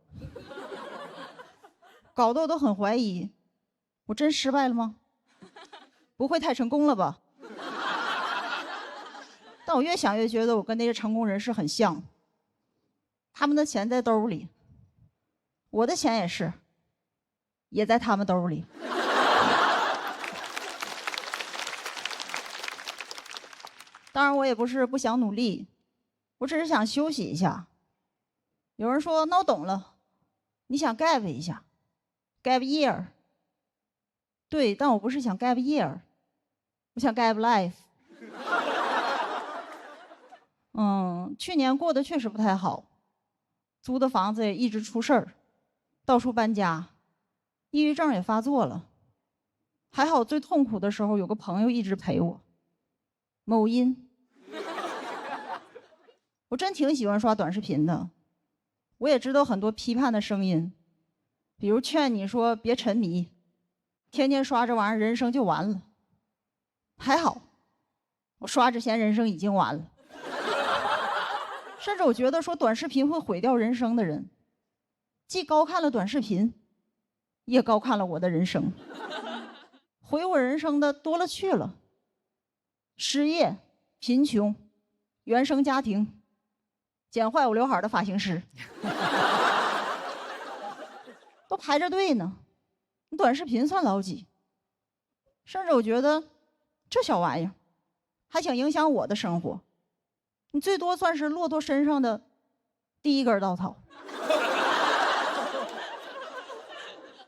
搞得我都很怀疑，我真失败了吗？不会太成功了吧？但我越想越觉得我跟那些成功人士很像，他们的钱在兜里，我的钱也是，也在他们兜里。当然，我也不是不想努力，我只是想休息一下。有人说：“那我懂了，你想 gap 一下 ，gap year。”对，但我不是想 gap year， 我想 gap life。去年过得确实不太好，租的房子也一直出事儿，到处搬家，抑郁症也发作了。还好最痛苦的时候有个朋友一直陪我，某音。我真挺喜欢刷短视频的，我也知道很多批判的声音，比如劝你说别沉迷，天天刷这玩意儿人生就完了。还好，我刷之前人生已经完了。甚至我觉得说短视频会毁掉人生的人，既高看了短视频，也高看了我的人生。毁我人生的多了去了，失业、贫穷、原生家庭、剪坏我刘海的发型师，都排着队呢。你短视频算老几？甚至我觉得这小玩意儿还想影响我的生活，你最多算是骆驼身上的第一根稻草。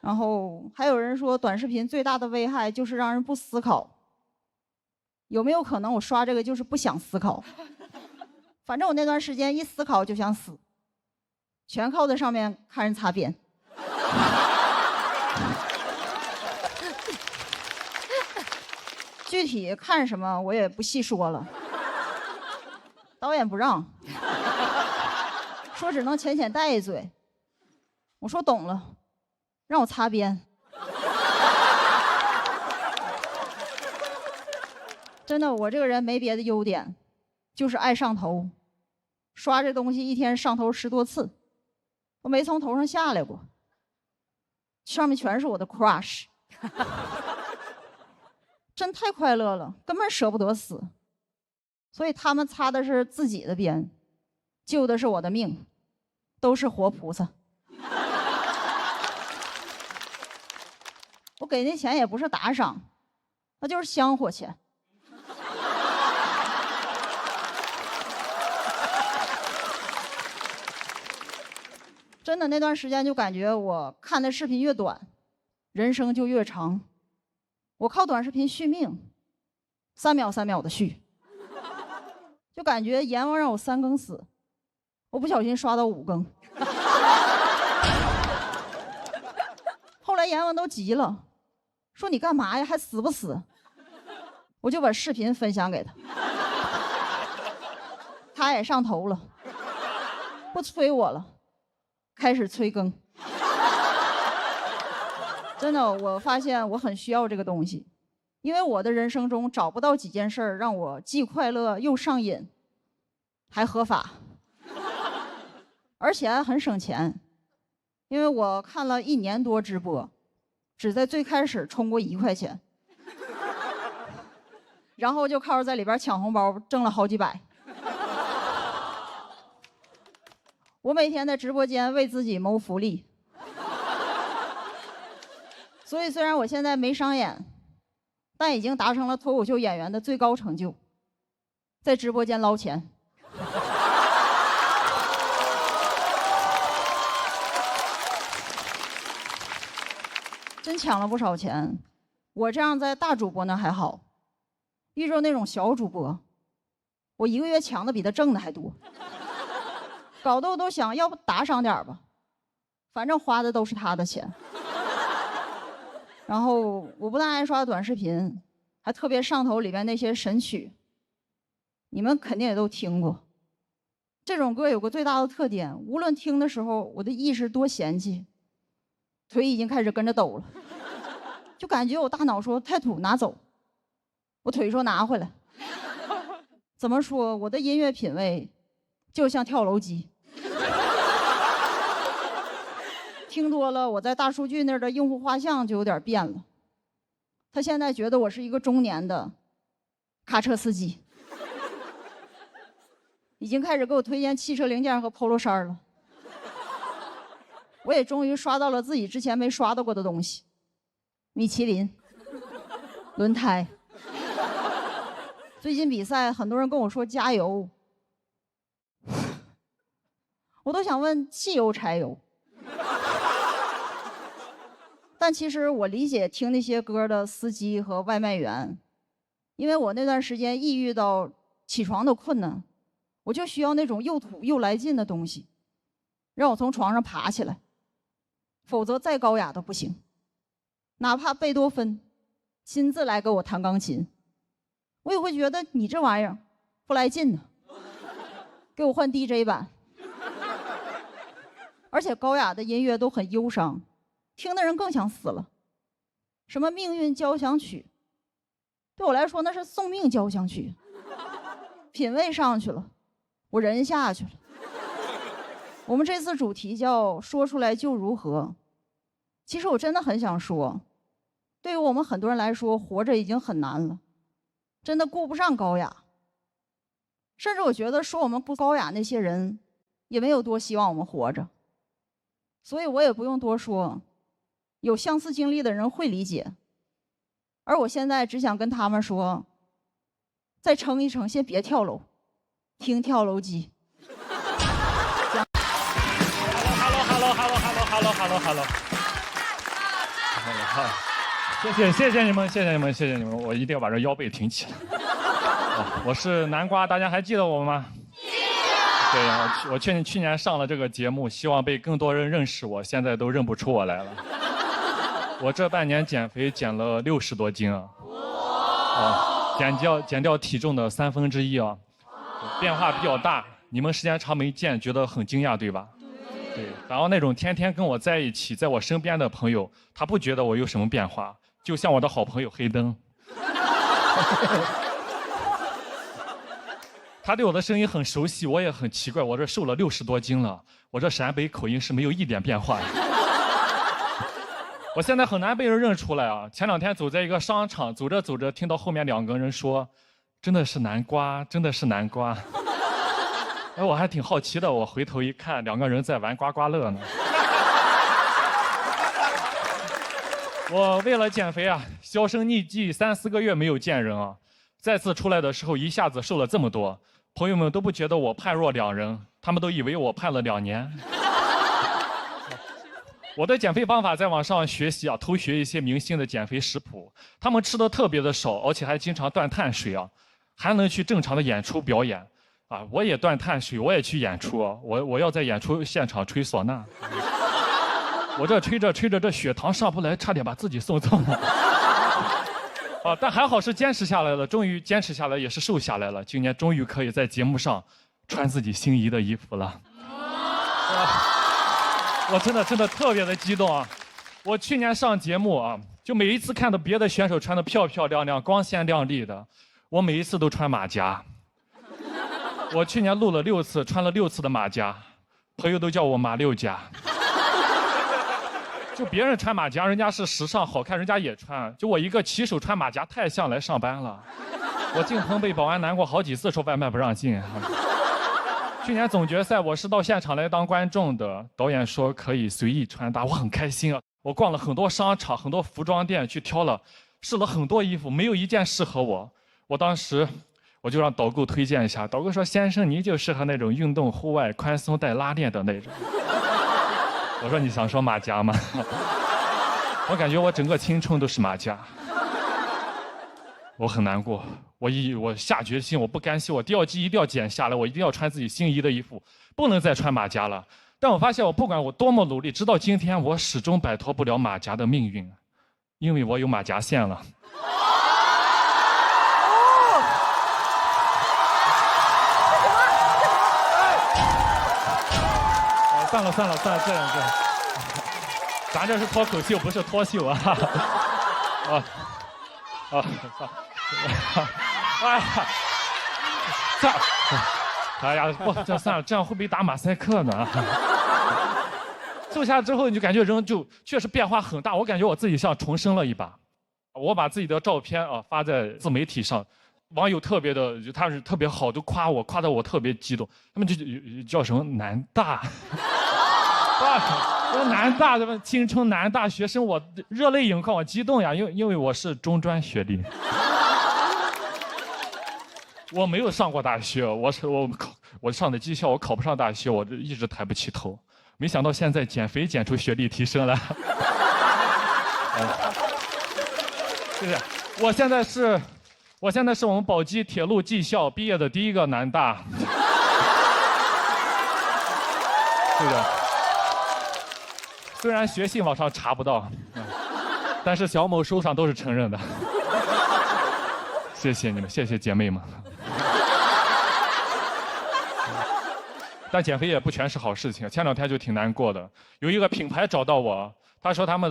然后还有人说短视频最大的危害就是让人不思考，有没有可能我刷这个就是不想思考？反正我那段时间一思考就想死，全靠在上面看人擦边。具体看什么我也不细说了，导演不让，说只能浅浅带一嘴。我说懂了，让我擦边。真的，我这个人没别的优点，就是爱上头。刷这东西一天上头10多次，我没从头上下来过，上面全是我的 crush。真太快乐了，根本舍不得死。所以他们擦的是自己的边，救的是我的命，都是活菩萨。我给那钱也不是打赏，那就是香火钱。真的，那段时间就感觉我看的视频越短，人生就越长。我靠短视频续命，3秒3秒的续，就感觉阎王让我3更死，我不小心刷到5更。后来阎王都急了，说你干嘛呀，还死不死？我就把视频分享给他，他也上头了，不催我了，开始催更。真的，我发现我很需要这个东西，因为我的人生中找不到几件事让我既快乐又上瘾，还合法，而且还很省钱。因为我看了1年多直播，只在最开始充过1块钱，然后就靠着在里边抢红包挣了好几百。我每天在直播间为自己谋福利。所以虽然我现在没商演，但已经达成了脱口秀演员的最高成就，在直播间捞钱。真抢了不少钱。我这样在大主播呢还好，遇着那种小主播，我1个月抢的比他挣的还多，搞得我都想要不打赏点吧，反正花的都是他的钱。然后我不但爱刷短视频，还特别上头里边那些神曲，你们肯定也都听过，这种歌有个最大的特点，无论听的时候我的意识多嫌弃，腿已经开始跟着抖了，就感觉我大脑说太土拿走，我腿说拿回来。怎么说，我的音乐品味就像跳楼机。听多了，我在大数据那儿的用户画像就有点变了。他现在觉得我是一个中年的卡车司机，已经开始给我推荐汽车零件和 polo 衫了。我也终于刷到了自己之前没刷到过的东西，米其林、轮胎。最近比赛，很多人跟我说加油，我都想问汽油柴油。但其实我理解听那些歌的司机和外卖员，因为我那段时间抑郁到起床都困难，我就需要那种又土又来劲的东西，让我从床上爬起来，否则再高雅都不行。哪怕贝多芬亲自来给我弹钢琴，我也会觉得你这玩意儿不来劲呢，给我换 DJ 版。而且高雅的音乐都很忧伤，听的人更想死了。什么命运交响曲，对我来说那是送命交响曲。品味上去了，我人下去了。我们这次主题叫说出来就如何。其实我真的很想说，对于我们很多人来说，活着已经很难了，真的顾不上高雅。甚至我觉得说我们不高雅那些人，也没有多希望我们活着。所以我也不用多说，有相似经历的人会理解。而我现在只想跟他们说，再撑一撑，先别跳楼，听跳楼机。Hello。谢谢你们，我一定要把这腰背挺起来。我是南瓜，大家还记得我吗？对，我去年上了这个节目，希望被更多人认识我，现在都认不出我来了。我这半年减肥减了60多斤啊，减掉体重的1/3啊，变化比较大。你们时间长没见，觉得很惊讶，对吧？对。然后那种天天跟我在一起，在我身边的朋友，他不觉得我有什么变化，就像我的好朋友黑灯。他对我的声音很熟悉，我也很奇怪，我这瘦了60多斤了，我这陕北口音是没有一点变化的。我现在很难被人认出来啊！前2天走在一个商场，走着走着，听到后面2个人说：“真的是南瓜，真的是南瓜。”哎，我还挺好奇的，我回头一看，2个人在玩刮刮乐呢。我为了减肥啊，销声匿迹3、4个月没有见人啊，再次出来的时候一下子瘦了这么多。朋友们都不觉得我判若两人，他们都以为我判了2年。我的减肥方法在网上学习啊，偷学一些明星的减肥食谱，他们吃的特别的少，而且还经常断碳水啊，还能去正常的演出表演啊。我也断碳水，我也去演出啊，我要在演出现场吹唢呐，我这吹着吹着，这血糖上不来，差点把自己送走了。啊，但还好是坚持下来了，终于坚持下来，也是瘦下来了。今年终于可以在节目上穿自己心仪的衣服了。我真的特别的激动啊！我去年上节目啊，就每一次看到别的选手穿的漂漂亮亮、光鲜亮丽的，我每一次都穿马甲。我去年录了6次，穿了6次的马甲，朋友都叫我马六甲。就别人穿马甲，人家是时尚好看，人家也穿。就我一个骑手穿马甲，太像来上班了。我进棚被保安难过好几次，说外卖不让进。去年总决赛我是到现场来当观众的，导演说可以随意穿搭，我很开心啊。我逛了很多商场、很多服装店，去挑了、试了很多衣服，没有一件适合我。我当时我就让导购推荐一下，导购说：“先生，您就适合那种运动户外、宽松带拉链的那种。”我说：“你想说马甲吗？”我感觉我整个青春都是马甲，我很难过。我下决心，我不甘心，我第2季一定要减下来，我一定要穿自己心仪的衣服，不能再穿马甲了。但我发现，我不管我多么努力，直到今天，我始终摆脱不了马甲的命运，因为我有马甲线了。算了，这样，咱这是脱口秀，不是脱秀啊！哎呀，不，这算了，这样会不会打马赛克呢？瘦下之后，你就感觉人就确实变化很大。我感觉我自己像重生了一把。我把自己的照片发在自媒体上，网友特别的，他是特别好，都夸我，夸得我特别激动。他们就叫什么南大，哇，南大什么青春南大学生，我热泪盈眶，我激动呀，因为我是中专学历。我没有上过大学，我上的技校，我考不上大学，我一直抬不起头。没想到现在减肥减出学历提升了。就是我现在是我们宝鸡铁路技校毕业的第一个南大。对的。虽然学信网上查不到，但是小某书上都是承认的。谢谢你们，谢谢姐妹们。但减肥也不全是好事情，前2天就挺难过的。有一个品牌找到我，他说他们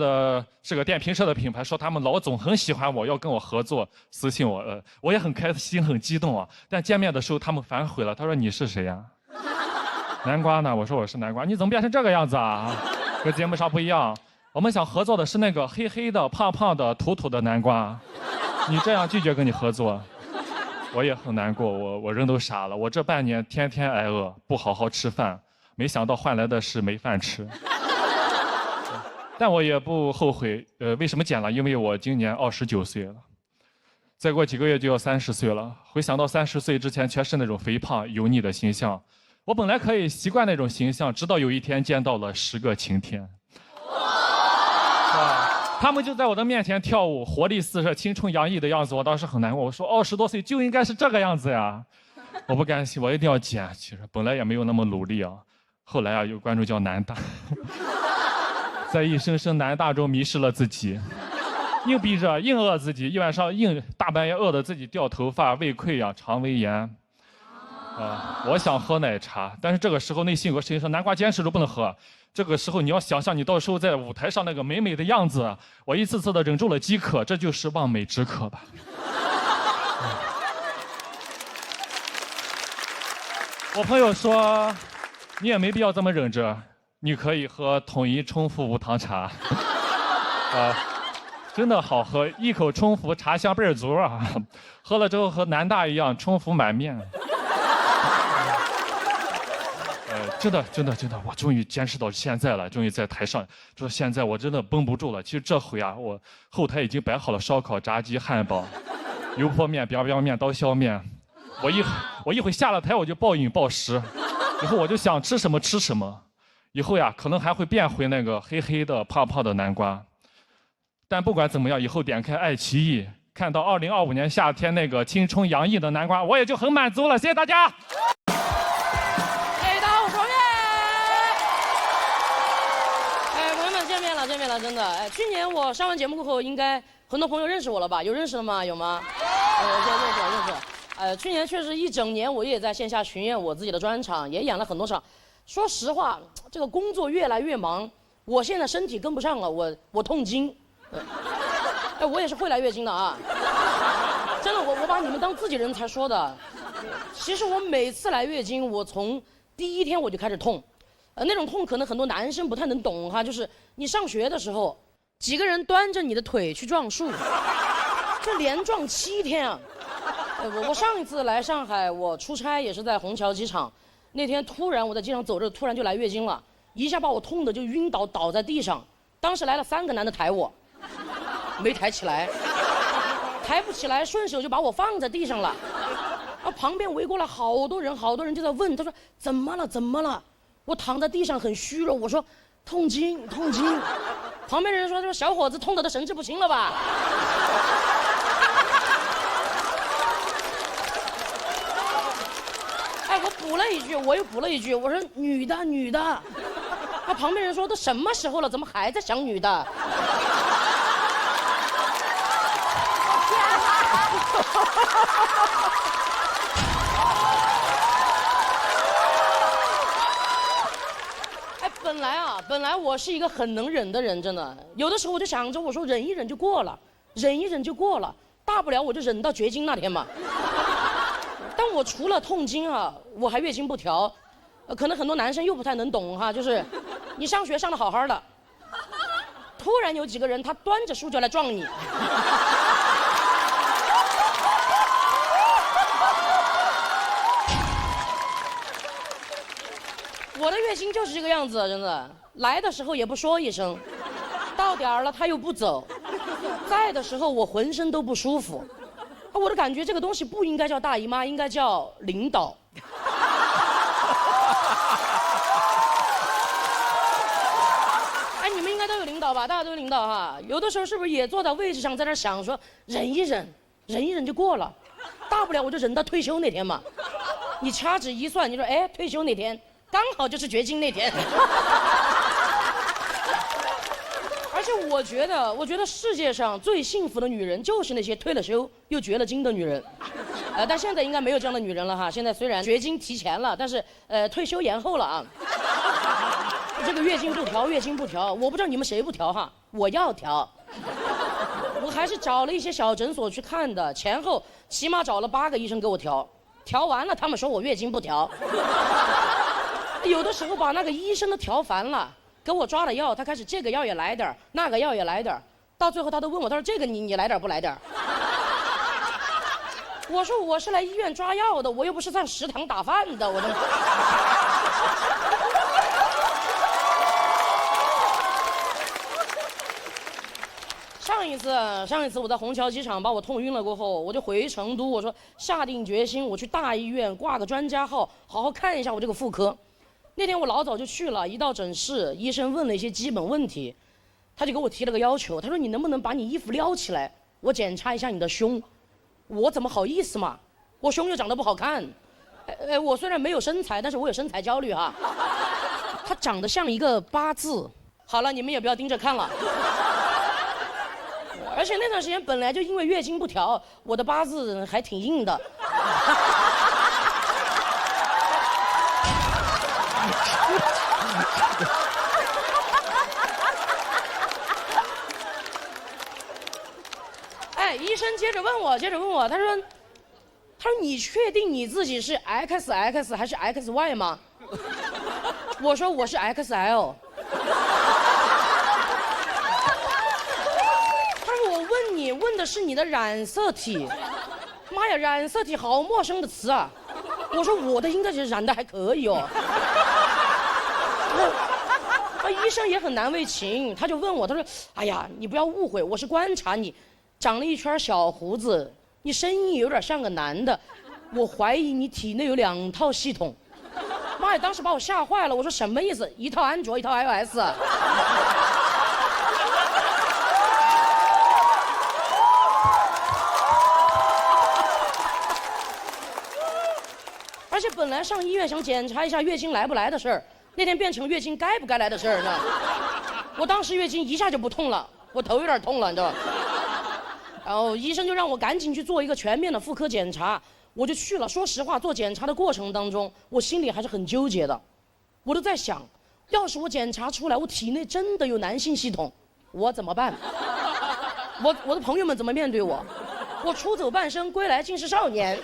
是个电瓶车的品牌，说他们老总很喜欢我，要跟我合作，私信我，我也很开心很激动啊。但见面的时候他们反悔了，他说你是谁呀？南瓜呢？我说我是南瓜，你怎么变成这个样子啊？跟节目上不一样，我们想合作的是那个黑黑的、胖胖的、土土的南瓜，你这样拒绝跟你合作。我也很难过，我人都傻了。我这半年天天挨饿，不好好吃饭，没想到换来的是没饭吃。但我也不后悔，为什么减了？因为我今年29岁了，再过几个月就要30岁了。回想到30岁之前全是那种肥胖油腻的形象，我本来可以习惯那种形象，直到有一天见到了10个晴天。他们就在我的面前跳舞，活力四射、青春洋溢的样子，我当时很难过。我说20多岁就应该是这个样子呀，我不甘心，我一定要减。其实本来也没有那么努力啊，后来有观众叫南大，在一声声南大中迷失了自己，硬逼着硬饿自己，一晚上大半夜饿得自己掉头发、胃溃疡、肠胃炎。我想喝奶茶，但是这个时候内心有个声音说：“南瓜坚持都不能喝。”这个时候你要想象你到时候在舞台上那个美美的样子，我一次次的忍住了饥渴，这就是望美止渴吧。我朋友说，你也没必要这么忍着，你可以喝统一冲服无糖茶，真的好喝，一口冲服茶香倍儿足啊，喝了之后和南大一样冲服满面。真的，我终于坚持到现在了，终于在台上，就是现在我真的绷不住了。其实这回啊，我后台已经摆好了烧烤、炸鸡、汉堡、油泼面、biang biang面、刀削面。我一会下了台我就暴饮暴食，以后我就想吃什么吃什么。以后呀，可能还会变回那个黑黑的、胖胖的南瓜。但不管怎么样，以后点开爱奇艺，看到2025年夏天那个青春洋溢的南瓜，我也就很满足了。谢谢大家。见面了，真的。去年我上完节目过后，应该很多朋友认识我了吧？有认识的吗？有吗？认识。去年确实一整年，我也在线下巡演我自己的专场，也演了很多场。说实话，这个工作越来越忙，我现在身体跟不上了，我痛经。我也是会来月经的啊。真的，我把你们当自己人才说的。其实我每次来月经，我从第一天我就开始痛。那种痛可能很多男生不太能懂哈，就是你上学的时候，几个人端着你的腿去撞树，就连撞7天啊。我上一次来上海，我出差也是在虹桥机场，那天突然我在机场走着，突然就来月经了，一下把我痛的就晕倒在地上。当时来了3个男的抬我，没抬起来，抬不起来，顺手就把我放在地上了。旁边围过来好多人就在问，他说怎么了？我躺在地上很虚弱，我说痛经。旁边人说小伙子痛得都神志不清了吧？我又补了一句，我说女的。旁边人说都什么时候了，怎么还在想女的？本来我是一个很能忍的人，真的。有的时候我就想着，我说忍一忍就过了，忍一忍就过了，大不了我就忍到绝经那天嘛。但我除了痛经啊，我还月经不调，可能很多男生又不太能懂哈，就是你上学上得好好的，突然有几个人他端着书就来撞你。我的月经就是这个样子，真的。来的时候也不说一声，到点儿了他又不走，在的时候我浑身都不舒服。我的感觉这个东西不应该叫大姨妈，应该叫领导。哎，你们应该都有领导吧？大家都有领导哈。有的时候是不是也坐在位置上，在那想说忍一忍，忍一忍就过了，大不了我就忍到退休那天嘛。你掐指一算，你说哎，退休那天刚好就是绝经那天。而且我觉得世界上最幸福的女人就是那些退了休又绝了经的女人，但现在应该没有这样的女人了哈。现在虽然绝经提前了，但是退休延后了啊。这个月经不调，月经不调，我不知道你们谁不调哈，我要调。我还是找了一些小诊所去看的，前后起码找了8个医生给我调，调完了他们说我月经不调。有的时候把那个医生都调烦了。给我抓了药，他开始这个药也来点儿，那个药也来点儿，到最后他都问我，他说这个你来点儿不来点儿？我说我是来医院抓药的，我又不是上食堂打饭的，我这。上一次我在虹桥机场把我痛晕了过后，我就回成都，我说下定决心我去大医院挂个专家号，好好看一下我这个妇科。那天我老早就去了，一到诊室，医生问了一些基本问题，他就给我提了个要求，他说你能不能把你衣服撩起来，我检查一下你的胸。我怎么好意思嘛，我胸又长得不好看，我虽然没有身材，但是我有身材焦虑哈。他长得像一个8字，好了，你们也不要盯着看了。而且那段时间本来就因为月经不调，我的8字还挺硬的。哎，医生接着问我，他说你确定你自己是 XX 还是 XY 吗？我说我是 XL。他说我问你，问的是你的染色体。妈呀，染色体好陌生的词啊！我说我的应该是染的还可以哦。医生也很难为情，他就问我，他说：“哎呀，你不要误会，我是观察你，长了一圈小胡子，你声音有点像个男的，我怀疑你体内有2套系统。”妈呀，当时把我吓坏了，我说什么意思？一套安卓，一套 iOS。而且本来上医院想检查一下月经来不来的事儿，那天变成月经该不该来的事儿呢。我当时月经一下就不痛了，我头有点痛了，你知道吧？然后医生就让我赶紧去做一个全面的妇科检查，我就去了。说实话，做检查的过程当中，我心里还是很纠结的。我都在想，要是我检查出来我体内真的有男性系统，我怎么办？我的朋友们怎么面对我？我出走半生，归来竟是少年。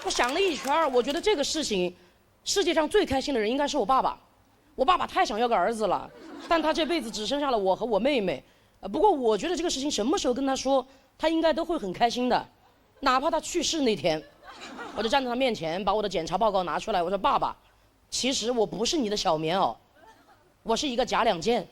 我想了一圈，我觉得这个事情，世界上最开心的人应该是我爸爸。我爸爸太想要个儿子了，但他这辈子只剩下了我和我妹妹。不过我觉得这个事情什么时候跟他说，他应该都会很开心的，哪怕他去世那天，我就站在他面前，把我的检查报告拿出来，我说：“爸爸，其实我不是你的小棉袄，我是一个假2件。”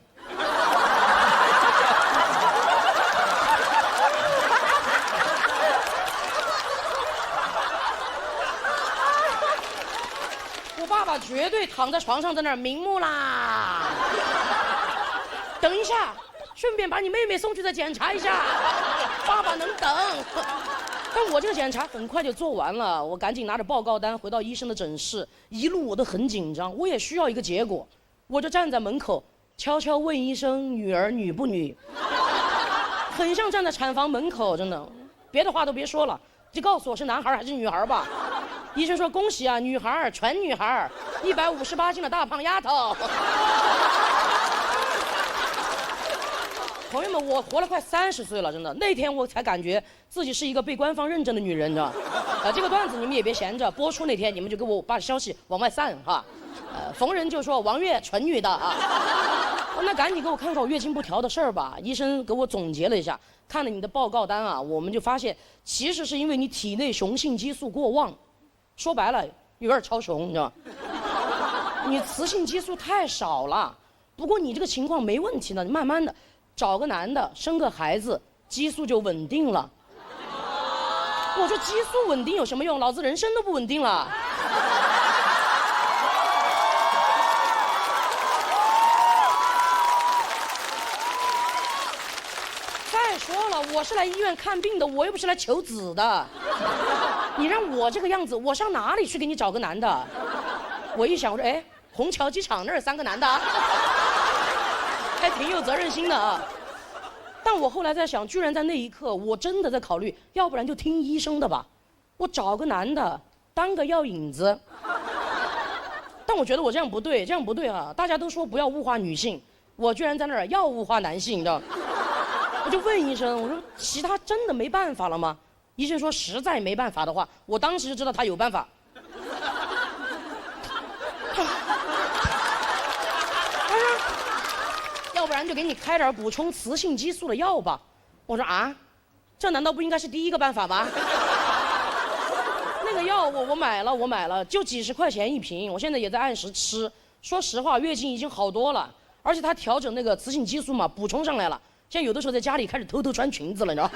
爸爸绝对躺在床上在那儿瞑目啦。等一下，顺便把你妹妹送去再检查一下。爸爸能等。但我这个检查很快就做完了，我赶紧拿着报告单回到医生的诊室，一路我都很紧张，我也需要一个结果，我就站在门口悄悄问医生：“女儿女不女？”很像站在产房门口，真的，别的话都别说了，就告诉我是男孩还是女孩吧。医生说恭喜啊，女孩，纯女孩，158斤的大胖丫头。朋友们，我活了快30岁了，真的。那天我才感觉自己是一个被官方认证的女人，你知道？这个段子你们也别闲着，播出那天你们就给我把消息往外散哈。逢人就说王悦纯女的啊。那赶紧给我看看我月经不调的事儿吧。医生给我总结了一下，看了你的报告单啊，我们就发现其实是因为你体内雄性激素过旺，说白了有点超雄，你知道吗？你雌性激素太少了。不过你这个情况没问题的，你慢慢的。找个男的，生个孩子，激素就稳定了。我说激素稳定有什么用？老子人生都不稳定了。再说了，我是来医院看病的，我又不是来求子的。你让我这个样子，我上哪里去给你找个男的？我一想，我说，哎，虹桥机场那儿3个男的。还挺有责任心的啊，但我后来在想，居然在那一刻，我真的在考虑，要不然就听医生的吧，我找个男的当个药引子。但我觉得我这样不对，这样不对啊！大家都说不要物化女性，我居然在那儿要物化男性，你知道？我就问医生，我说其他真的没办法了吗？医生说实在没办法的话，我当时就知道他有办法。要不然就给你开点补充雌性激素的药吧。我说啊，这难道不应该是第一个办法吗？那个药我买了，就几10块钱一瓶，我现在也在按时吃。说实话，月经已经好多了，而且它调整那个雌性激素嘛，补充上来了。现在有的时候在家里开始偷偷穿裙子了，你知道？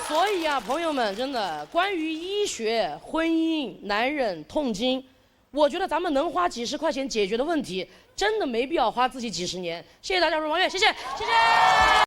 所以啊，朋友们，真的，关于医学、婚姻、男人、痛经。我觉得咱们能花几10块钱解决的问题，真的没必要花自己几10年。谢谢大家，我是王悦，谢谢，谢谢。